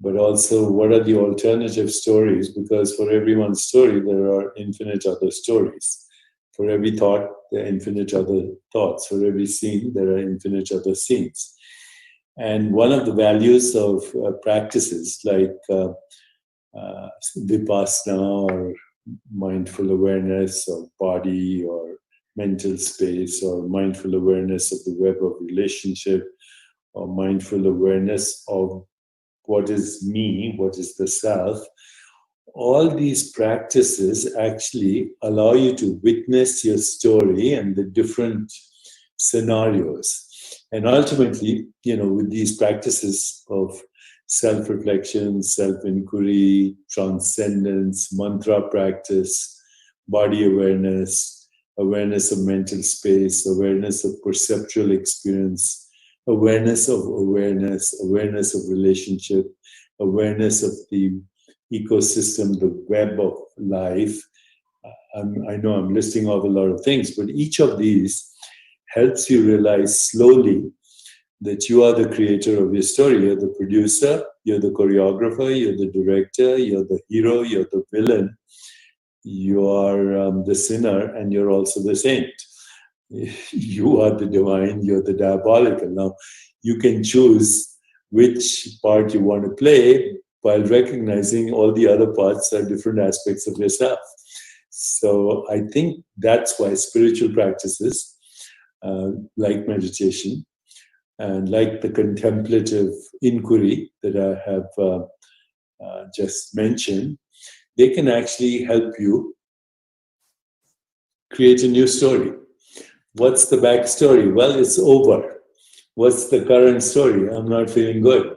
but also what are the alternative stories, because for everyone's story, there are infinite other stories. For every thought, there are infinite other thoughts. For every scene, there are infinite other scenes. And one of the values of practices like Vipassana or mindful awareness of body or mental space or mindful awareness of the web of relationship or mindful awareness of what is me, what is the self, all these practices actually allow you to witness your story and the different scenarios. And ultimately, with these practices of self-reflection, self-inquiry, transcendence, mantra practice, body awareness, awareness of mental space, awareness of perceptual experience, awareness of awareness, awareness of relationship, awareness of the ecosystem, the web of life. I know I'm listing off a lot of things, but each of these helps you realize slowly that you are the creator of your story. You're the producer, you're the choreographer, you're the director, you're the hero, you're the villain, you are the sinner, and you're also the saint. You are the divine, you're the diabolical. Now, you can choose which part you want to play while recognizing all the other parts are different aspects of yourself. So I think that's why spiritual practices like meditation and like the contemplative inquiry that I have just mentioned, they can actually help you create a new story. What's the backstory? Well, it's over. What's the current story? I'm not feeling good.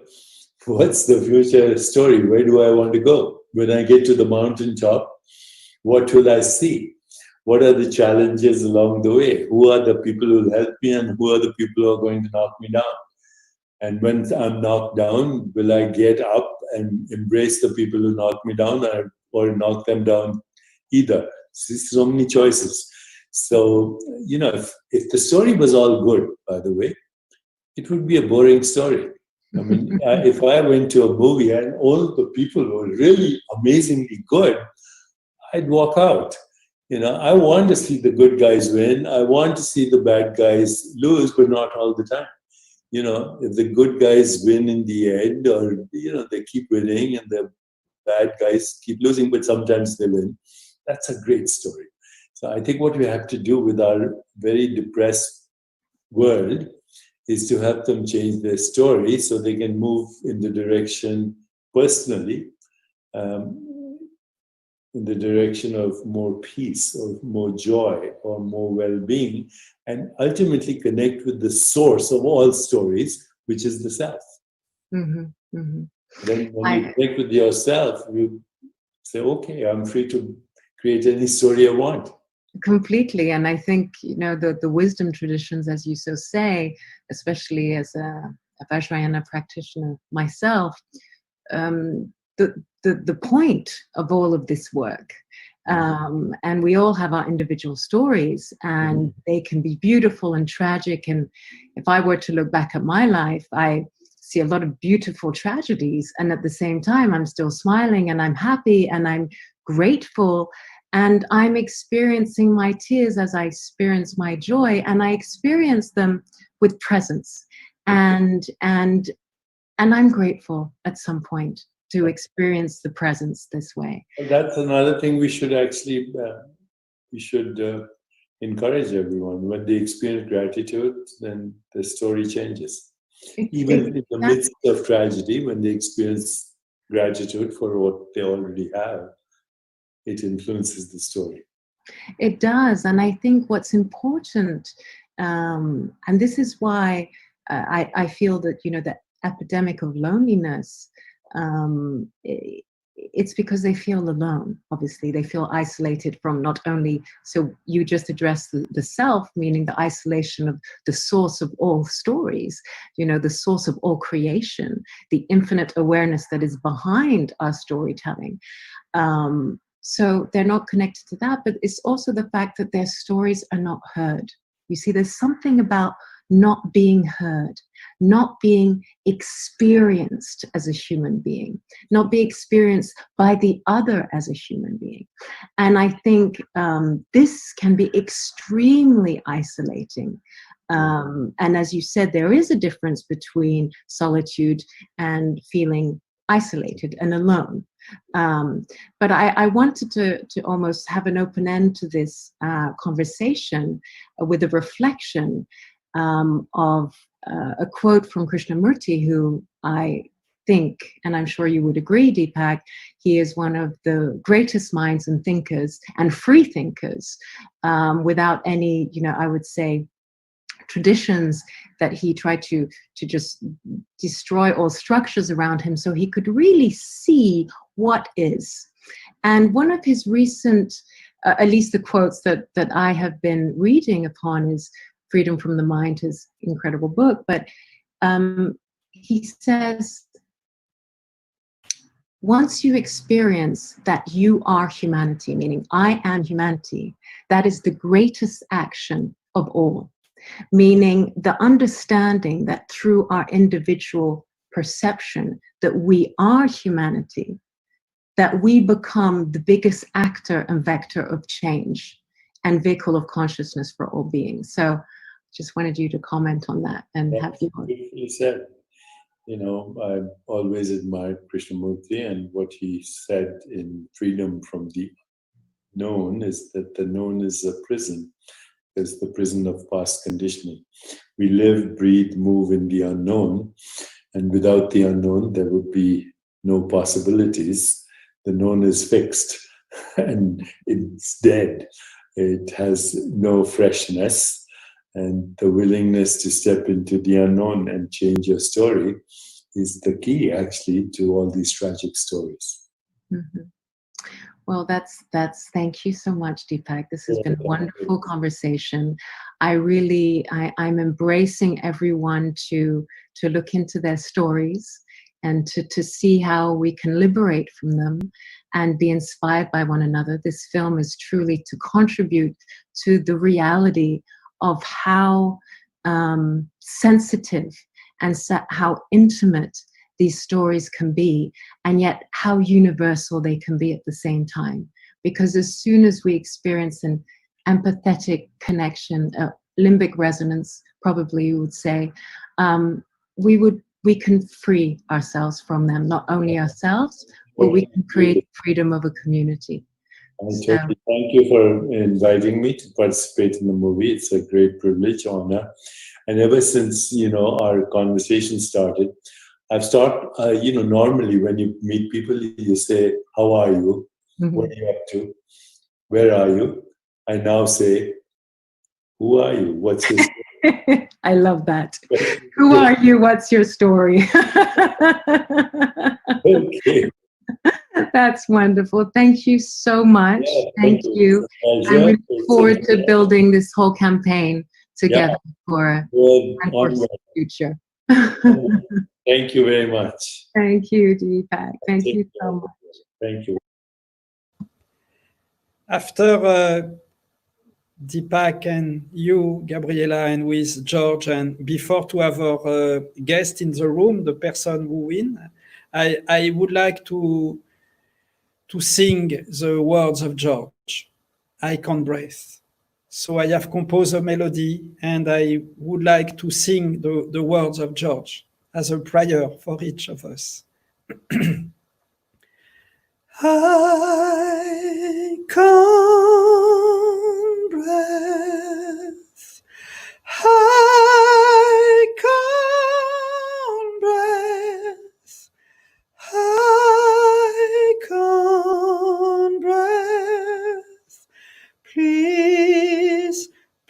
What's the future story? Where do I want to go? When I get to the mountaintop, what will I see? What are the challenges along the way? Who are the people who will help me and who are the people who are going to knock me down? And when I'm knocked down, will I get up and embrace the people who knock me down or knock them down either? So many choices. So, if the story was all good, by the way, it would be a boring story. I mean, if I went to a movie and all the people were really amazingly good, I'd walk out. I want to see the good guys win. I want to see the bad guys lose, but not all the time. If the good guys win in the end, or, they keep winning and the bad guys keep losing, but sometimes they win, that's a great story. So I think what we have to do with our very depressed world is to help them change their story so they can move in the direction, personally, in the direction of more peace or more joy or more well-being, and ultimately connect with the source of all stories, which is the self. Mm-hmm, mm-hmm. Then when you connect with yourself, you say, okay, I'm free to create any story I want. Completely. And I think, the wisdom traditions, as you so say, especially as a Vajrayana practitioner myself, the point of all of this work, and we all have our individual stories, and they can be beautiful and tragic. And if I were to look back at my life, I see a lot of beautiful tragedies, and at the same time I'm still smiling and I'm happy and I'm grateful, and I'm experiencing my tears as I experience my joy, and I experience them with presence, and I'm grateful at some point to experience the presence this way. That's another thing we should actually encourage everyone. When they experience gratitude, then the story changes. Even in the midst of tragedy, when they experience gratitude for what they already have, it influences the story. It does. And I think what's important, and this is why I feel that, the epidemic of loneliness, it's because they feel alone. Obviously, they feel isolated from not only, so you just addressed the self, meaning the isolation of the source of all stories, the source of all creation, the infinite awareness that is behind our storytelling. So they're not connected to that, but it's also the fact that their stories are not heard. You see, there's something about not being heard, not being experienced as a human being, not being experienced by the other as a human being. And I think this can be extremely isolating. And as you said, there is a difference between solitude and feeling isolated and alone. But I wanted to almost have an open end to this conversation with a reflection of a quote from Krishnamurti, who I think, and I'm sure you would agree, Deepak, he is one of the greatest minds and thinkers and free thinkers, without any, I would say, traditions that he tried to just destroy all structures around him so he could really see what is. And one of his recent, at least the quotes that I have been reading upon, is Freedom from the Mind, his incredible book. But he says, once you experience that you are humanity, meaning I am humanity, that is the greatest action of all. Meaning the understanding that through our individual perception that we are humanity, that we become the biggest actor and vector of change and vehicle of consciousness for all beings. So just wanted you to comment on that and have you on. He said, I've always admired Krishnamurti, and what he said in Freedom from the Known is that the known is a prison. Is the prison of past conditioning. We live, breathe, move in the unknown, and without the unknown, there would be no possibilities. The known is fixed and it's dead. It has no freshness, and the willingness to step into the unknown and change your story is the key, actually, to all these tragic stories. Mm-hmm. Well, that's thank you so much, Deepak. This has been a wonderful conversation. I'm embracing everyone to look into their stories and to see how we can liberate from them. and be inspired by one another. This film is truly to contribute to the reality of how sensitive and how intimate these stories can be, and yet how universal they can be at the same time. Because as soon as we experience an empathetic connection, limbic resonance, probably you would say, we can free ourselves from them, not only ourselves, but we can create freedom of a community. Thank you for inviting me to participate in the movie. It's a great privilege, honor. And ever since, our conversation started, I've started, normally when you meet people, you say, how are you? Mm-hmm. What are you up to? Where are you? I now say, who are you? What's your story? I love that. Who are you? What's your story? Okay. That's wonderful. Thank you so much. Yeah, thank you. I look forward to building this whole campaign together for the future. Thank you very much. Thank you, Deepak. Thank you so much. Thank you. After Deepak and you, Gabriella, and with George, and before to have our guest in the room, the person who win, I would like to sing the words of George. I can't breathe. So I have composed a melody, and I would like to sing the words of George as a prayer for each of us. I can't breathe. I can't breathe. I can't breathe. Please,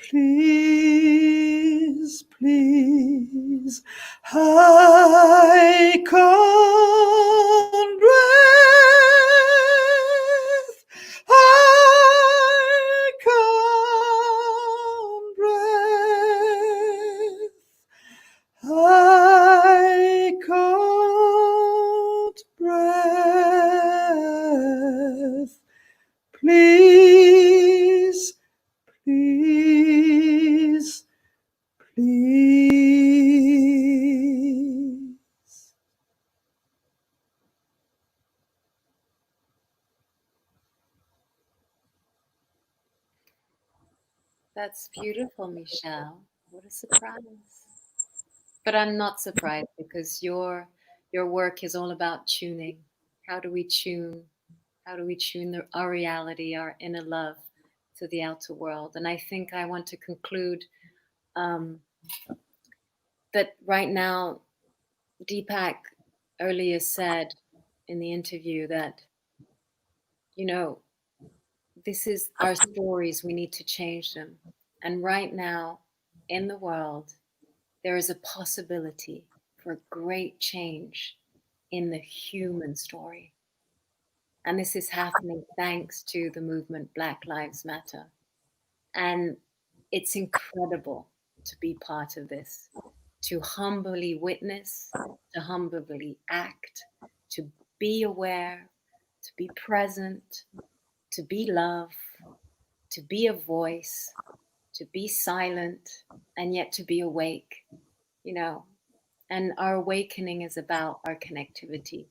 please, please. I can't breathe. I can't breathe. I can't breathe. Please, please, please. That's beautiful, Michel. What a surprise. But I'm not surprised because your work is all about tuning. How do we tune? How do we tune our reality, our inner love to the outer world? And I think I want to conclude that right now, Deepak earlier said in the interview that, this is our stories, we need to change them. And right now, in the world, there is a possibility for great change in the human story. And this is happening thanks to the movement Black Lives Matter. And it's incredible to be part of this, to humbly witness, to humbly act, to be aware, to be present, to be love, to be a voice, to be silent, and yet to be awake, And our awakening is about our connectivity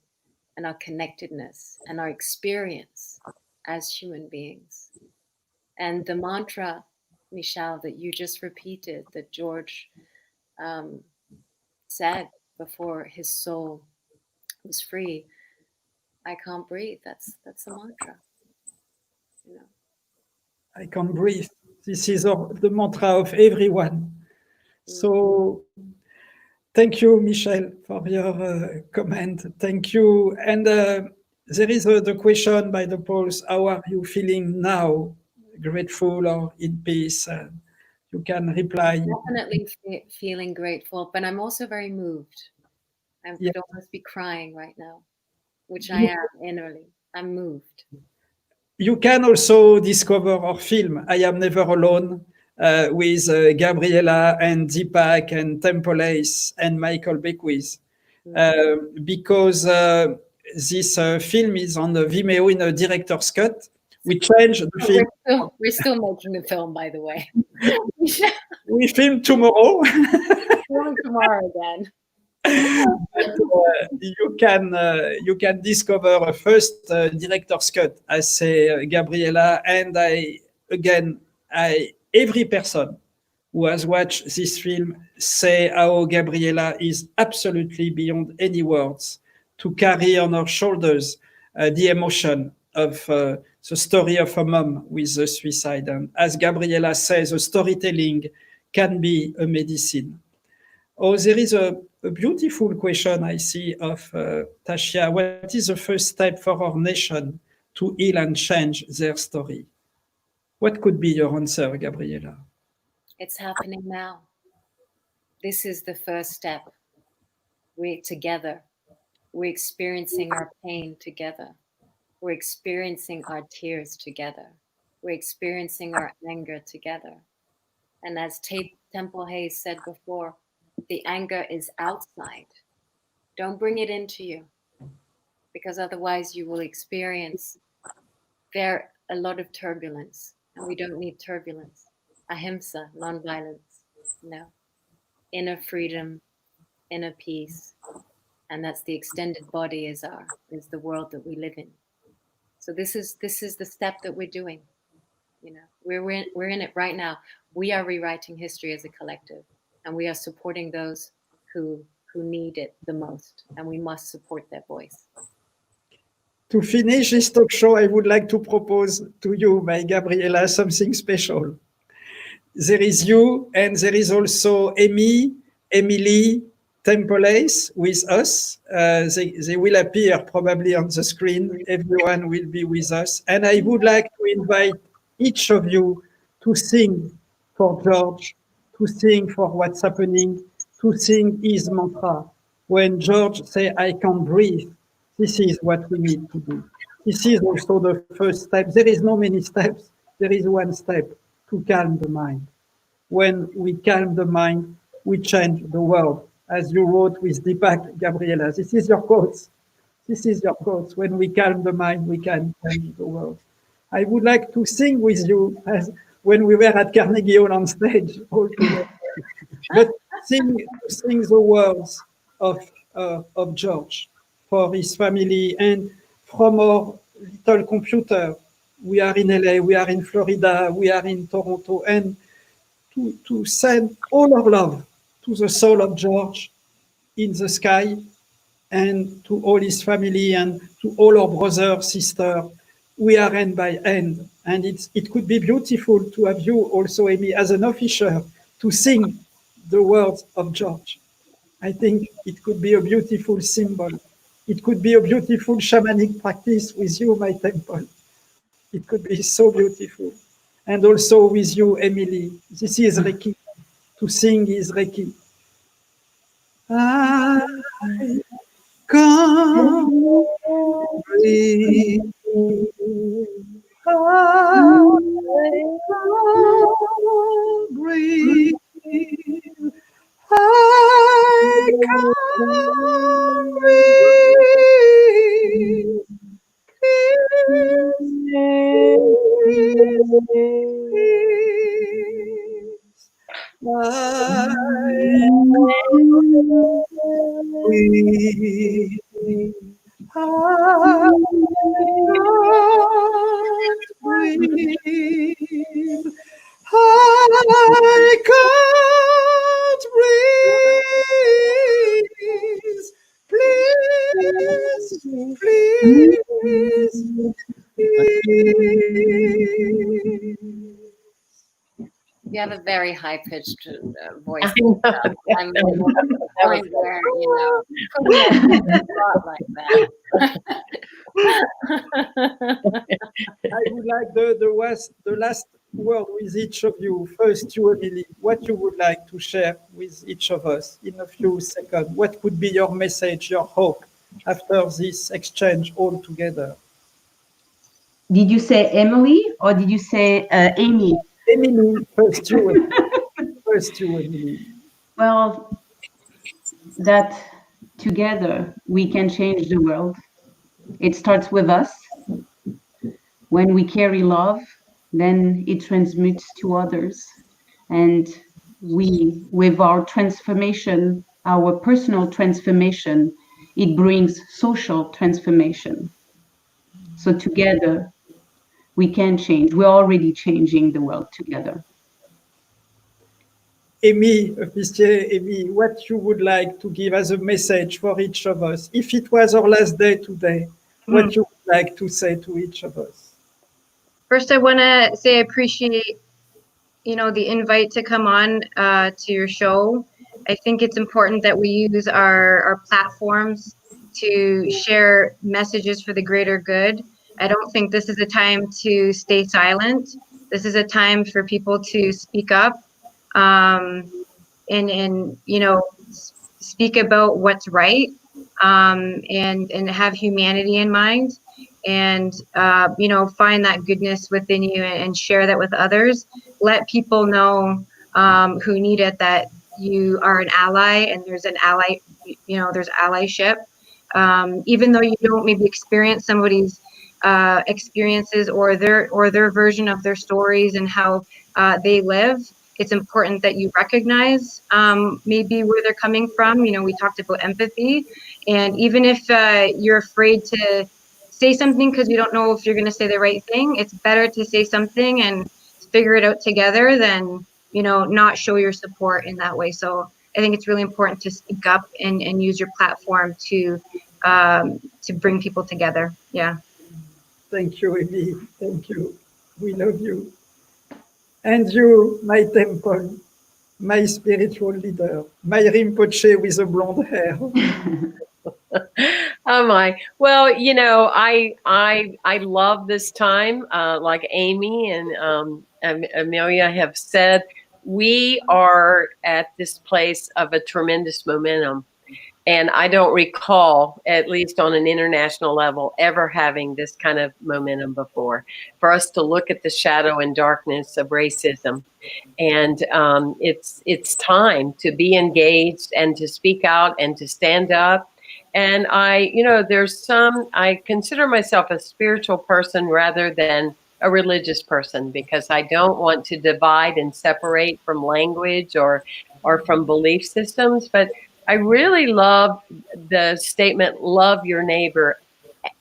and our connectedness and our experience as human beings. And the mantra, Michel, that you just repeated, that George said before his soul was free, I can't breathe. That's the mantra. I can't breathe. This is the mantra of everyone. So thank you, Michel, for your comment. Thank you. And there is the question by the polls, how are you feeling now? Grateful or in peace? You can reply. Definitely feeling grateful, but I'm also very moved. I would almost be crying right now, which I am innerly. I'm moved. You can also discover our film, I Am Never Alone, with Gabriella and Deepak and Temple Ace and Michael Beckwith, because this film is on Vimeo in a director's cut. We changed the film. We're still making the film, by the way. We film tomorrow. Tomorrow again. But, you can discover a first director's cut. I say Gabriella, and every person who has watched this film say how Gabriella is absolutely beyond any words to carry on her shoulders the emotion of the story of a mom with a suicide. And as Gabriella says, the storytelling can be a medicine. Oh, there is a beautiful question I see of Tashia. What is the first step for our nation to heal and change their story? What could be your answer, Gabriella? It's happening now. This is the first step. We're together. We're experiencing our pain together. We're experiencing our tears together. We're experiencing our anger together. And as Temple Hayes said before, the anger is outside. Don't bring it into you, because otherwise you will experience a lot of turbulence, and we don't need turbulence. Ahimsa, non-violence, no. Inner freedom, inner peace, and that's the extended body is the world that we live in. So this is the step that we're doing. You know, we're in it right now. We are rewriting history as a collective, and we are supporting those who need it the most, and we must support their voice. To finish this talk show, I would like to propose to you, my Gabriella, something special. There is you, and there is also Emily, Temple Hayes with us. They will appear probably on the screen. Everyone will be with us. And I would like to invite each of you to sing for George, to sing for what's happening, to sing his mantra. When George say, I can't breathe, this is what we need to do. This is also the first step. There is no many steps. There is one step, to calm the mind. When we calm the mind, we change the world. As you wrote with Deepak, Gabriella, this is your quotes. This is your quotes. When we calm the mind, we can change the world. I would like to sing with you as when we were at Carnegie Hall on stage all together. But sing the words of George for his family, and from our little computer. We are in LA, we are in Florida, we are in Toronto, and to send all our love to the soul of George in the sky, and to all his family, and to all our brothers, sisters. We are hand by hand, and it could be beautiful to have you also, Amy, as an officer, to sing the words of George. I think it could be a beautiful symbol. It could be a beautiful shamanic practice with you, my Temple. It could be so beautiful. And also with you, Emily. This is Reiki. To sing is Reiki. I can't breathe. I can't breathe. I can't breathe. You have a very high-pitched voice. I mean, where, you know, like that. I would like the last word with each of you. First, you, Emily, what you would like to share with each of us in a few seconds. What could be your message, your hope after this exchange all together? Did you say Emily or did you say Amy? Emily, first you. First you, Emily. Well, that together we can change the world. It starts with us. When we carry love, then it transmutes to others. And we, with our transformation, our personal transformation, it brings social transformation. So together, we can change. We're already changing the world together. Amy, Mr. Amy, what you would like to give as a message for each of us? If it was our last day today, what you would like to say to each of us? First, I want to say I appreciate, the invite to come on to your show. I think it's important that we use our platforms to share messages for the greater good. I don't think this is a time to stay silent. This is a time for people to speak up, and speak about what's right, and have humanity in mind, and find that goodness within you, and share that with others. Let people know who need it, that you are an ally, and there's an ally, there's allyship. Even though you don't maybe experience somebody's experiences or their version of their stories and how they live, it's important that you recognize maybe where they're coming from. We talked about empathy, and even if you're afraid to say something because you don't know if you're going to say the right thing, it's better to say something and figure it out together than not show your support in that way. So I think it's really important to speak up and use your platform to bring people together. Yeah. Thank you, Amy. Thank you. We love you. And you, my temple, my spiritual leader, my Rinpoche with the blonde hair. Oh my! Well, I love this time. Like Amy and Amelia have said, we are at this place of a tremendous momentum. And I don't recall, at least on an international level, ever having this kind of momentum before. For us to look at the shadow and darkness of racism, and it's time to be engaged and to speak out and to stand up. And I consider myself a spiritual person rather than a religious person, because I don't want to divide and separate from language or from belief systems, but I really love the statement, love your neighbor.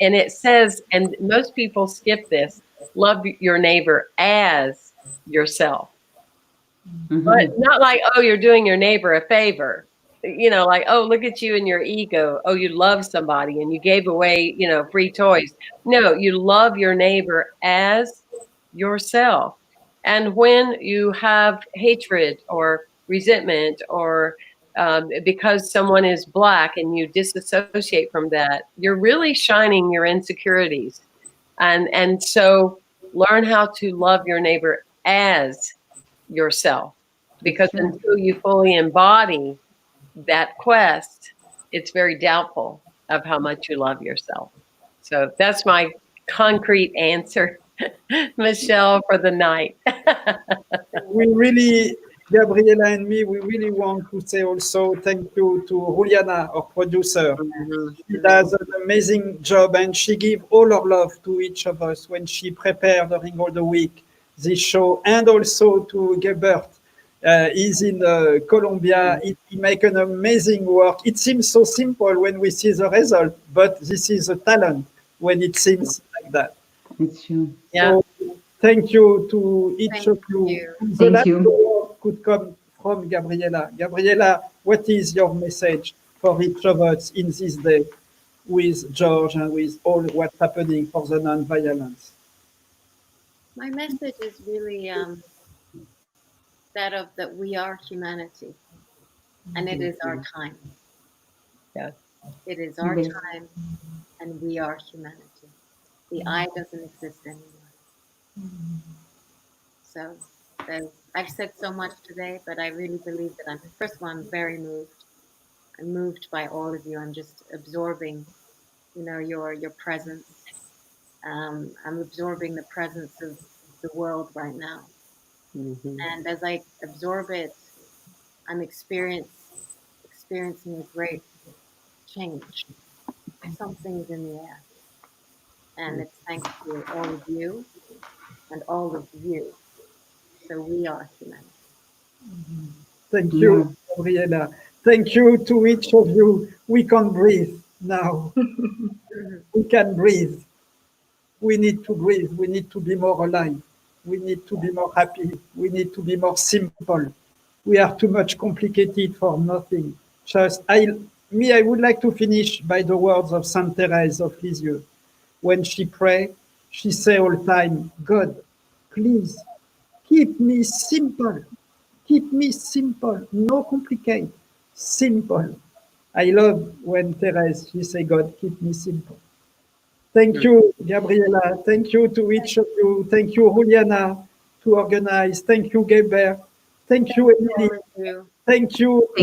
And it says, and most people skip this, love your neighbor as yourself. Mm-hmm. But not like, oh, you're doing your neighbor a favor. Like, oh, look at you and your ego. Oh, you love somebody and you gave away, free toys. No, you love your neighbor as yourself. And when you have hatred or resentment or because someone is Black and you disassociate from that, you're really shining your insecurities. And so learn how to love your neighbor as yourself, because until you fully embody that quest, it's very doubtful of how much you love yourself. So that's my concrete answer, Michel, for the night. We really, Gabriella and me, we really want to say also thank you to Juliana, our producer. She does an amazing job, and she gives all her love to each of us when she prepared during all the week this show, and also to Gebert. He's in Colombia. He makes an amazing work. It seems so simple when we see the result, but this is a talent when it seems like that. It's true. Yeah. So thank you to each of you. The Thank last you. word could come from Gabriella. Gabriella, what is your message for each of us in this day with George and with all what's happening for the non-violence? My message is really that we are humanity, and it is our time. Yeah. It is our time, and we are humanity. The I doesn't exist anymore. So I've said so much today, but I really believe that first of all, I'm very moved. I'm moved by all of you. I'm just absorbing, your presence. I'm absorbing the presence of the world right now. Mm-hmm. And as I absorb it, I'm experiencing a great change. Something's in the air. And it's thanks to all of you and all of you. So we are humanity. Thank you, Gabriella. Thank you to each of you. We can breathe now. We can breathe. We need to breathe. We need to be more alive. We need to be more happy. We need to be more simple. We are too much complicated for nothing. I would like to finish by the words of Saint Therese of Lisieux. When she pray, she say all time, God, please keep me simple. Keep me simple, no complicate, simple. I love when Therese, she say, God, keep me simple. Thank you, Gabriella. Thank you to each of you. Thank you, Juliana, to organize. Thank you, Geber. Thank you, Emily. Thank you. Thank you,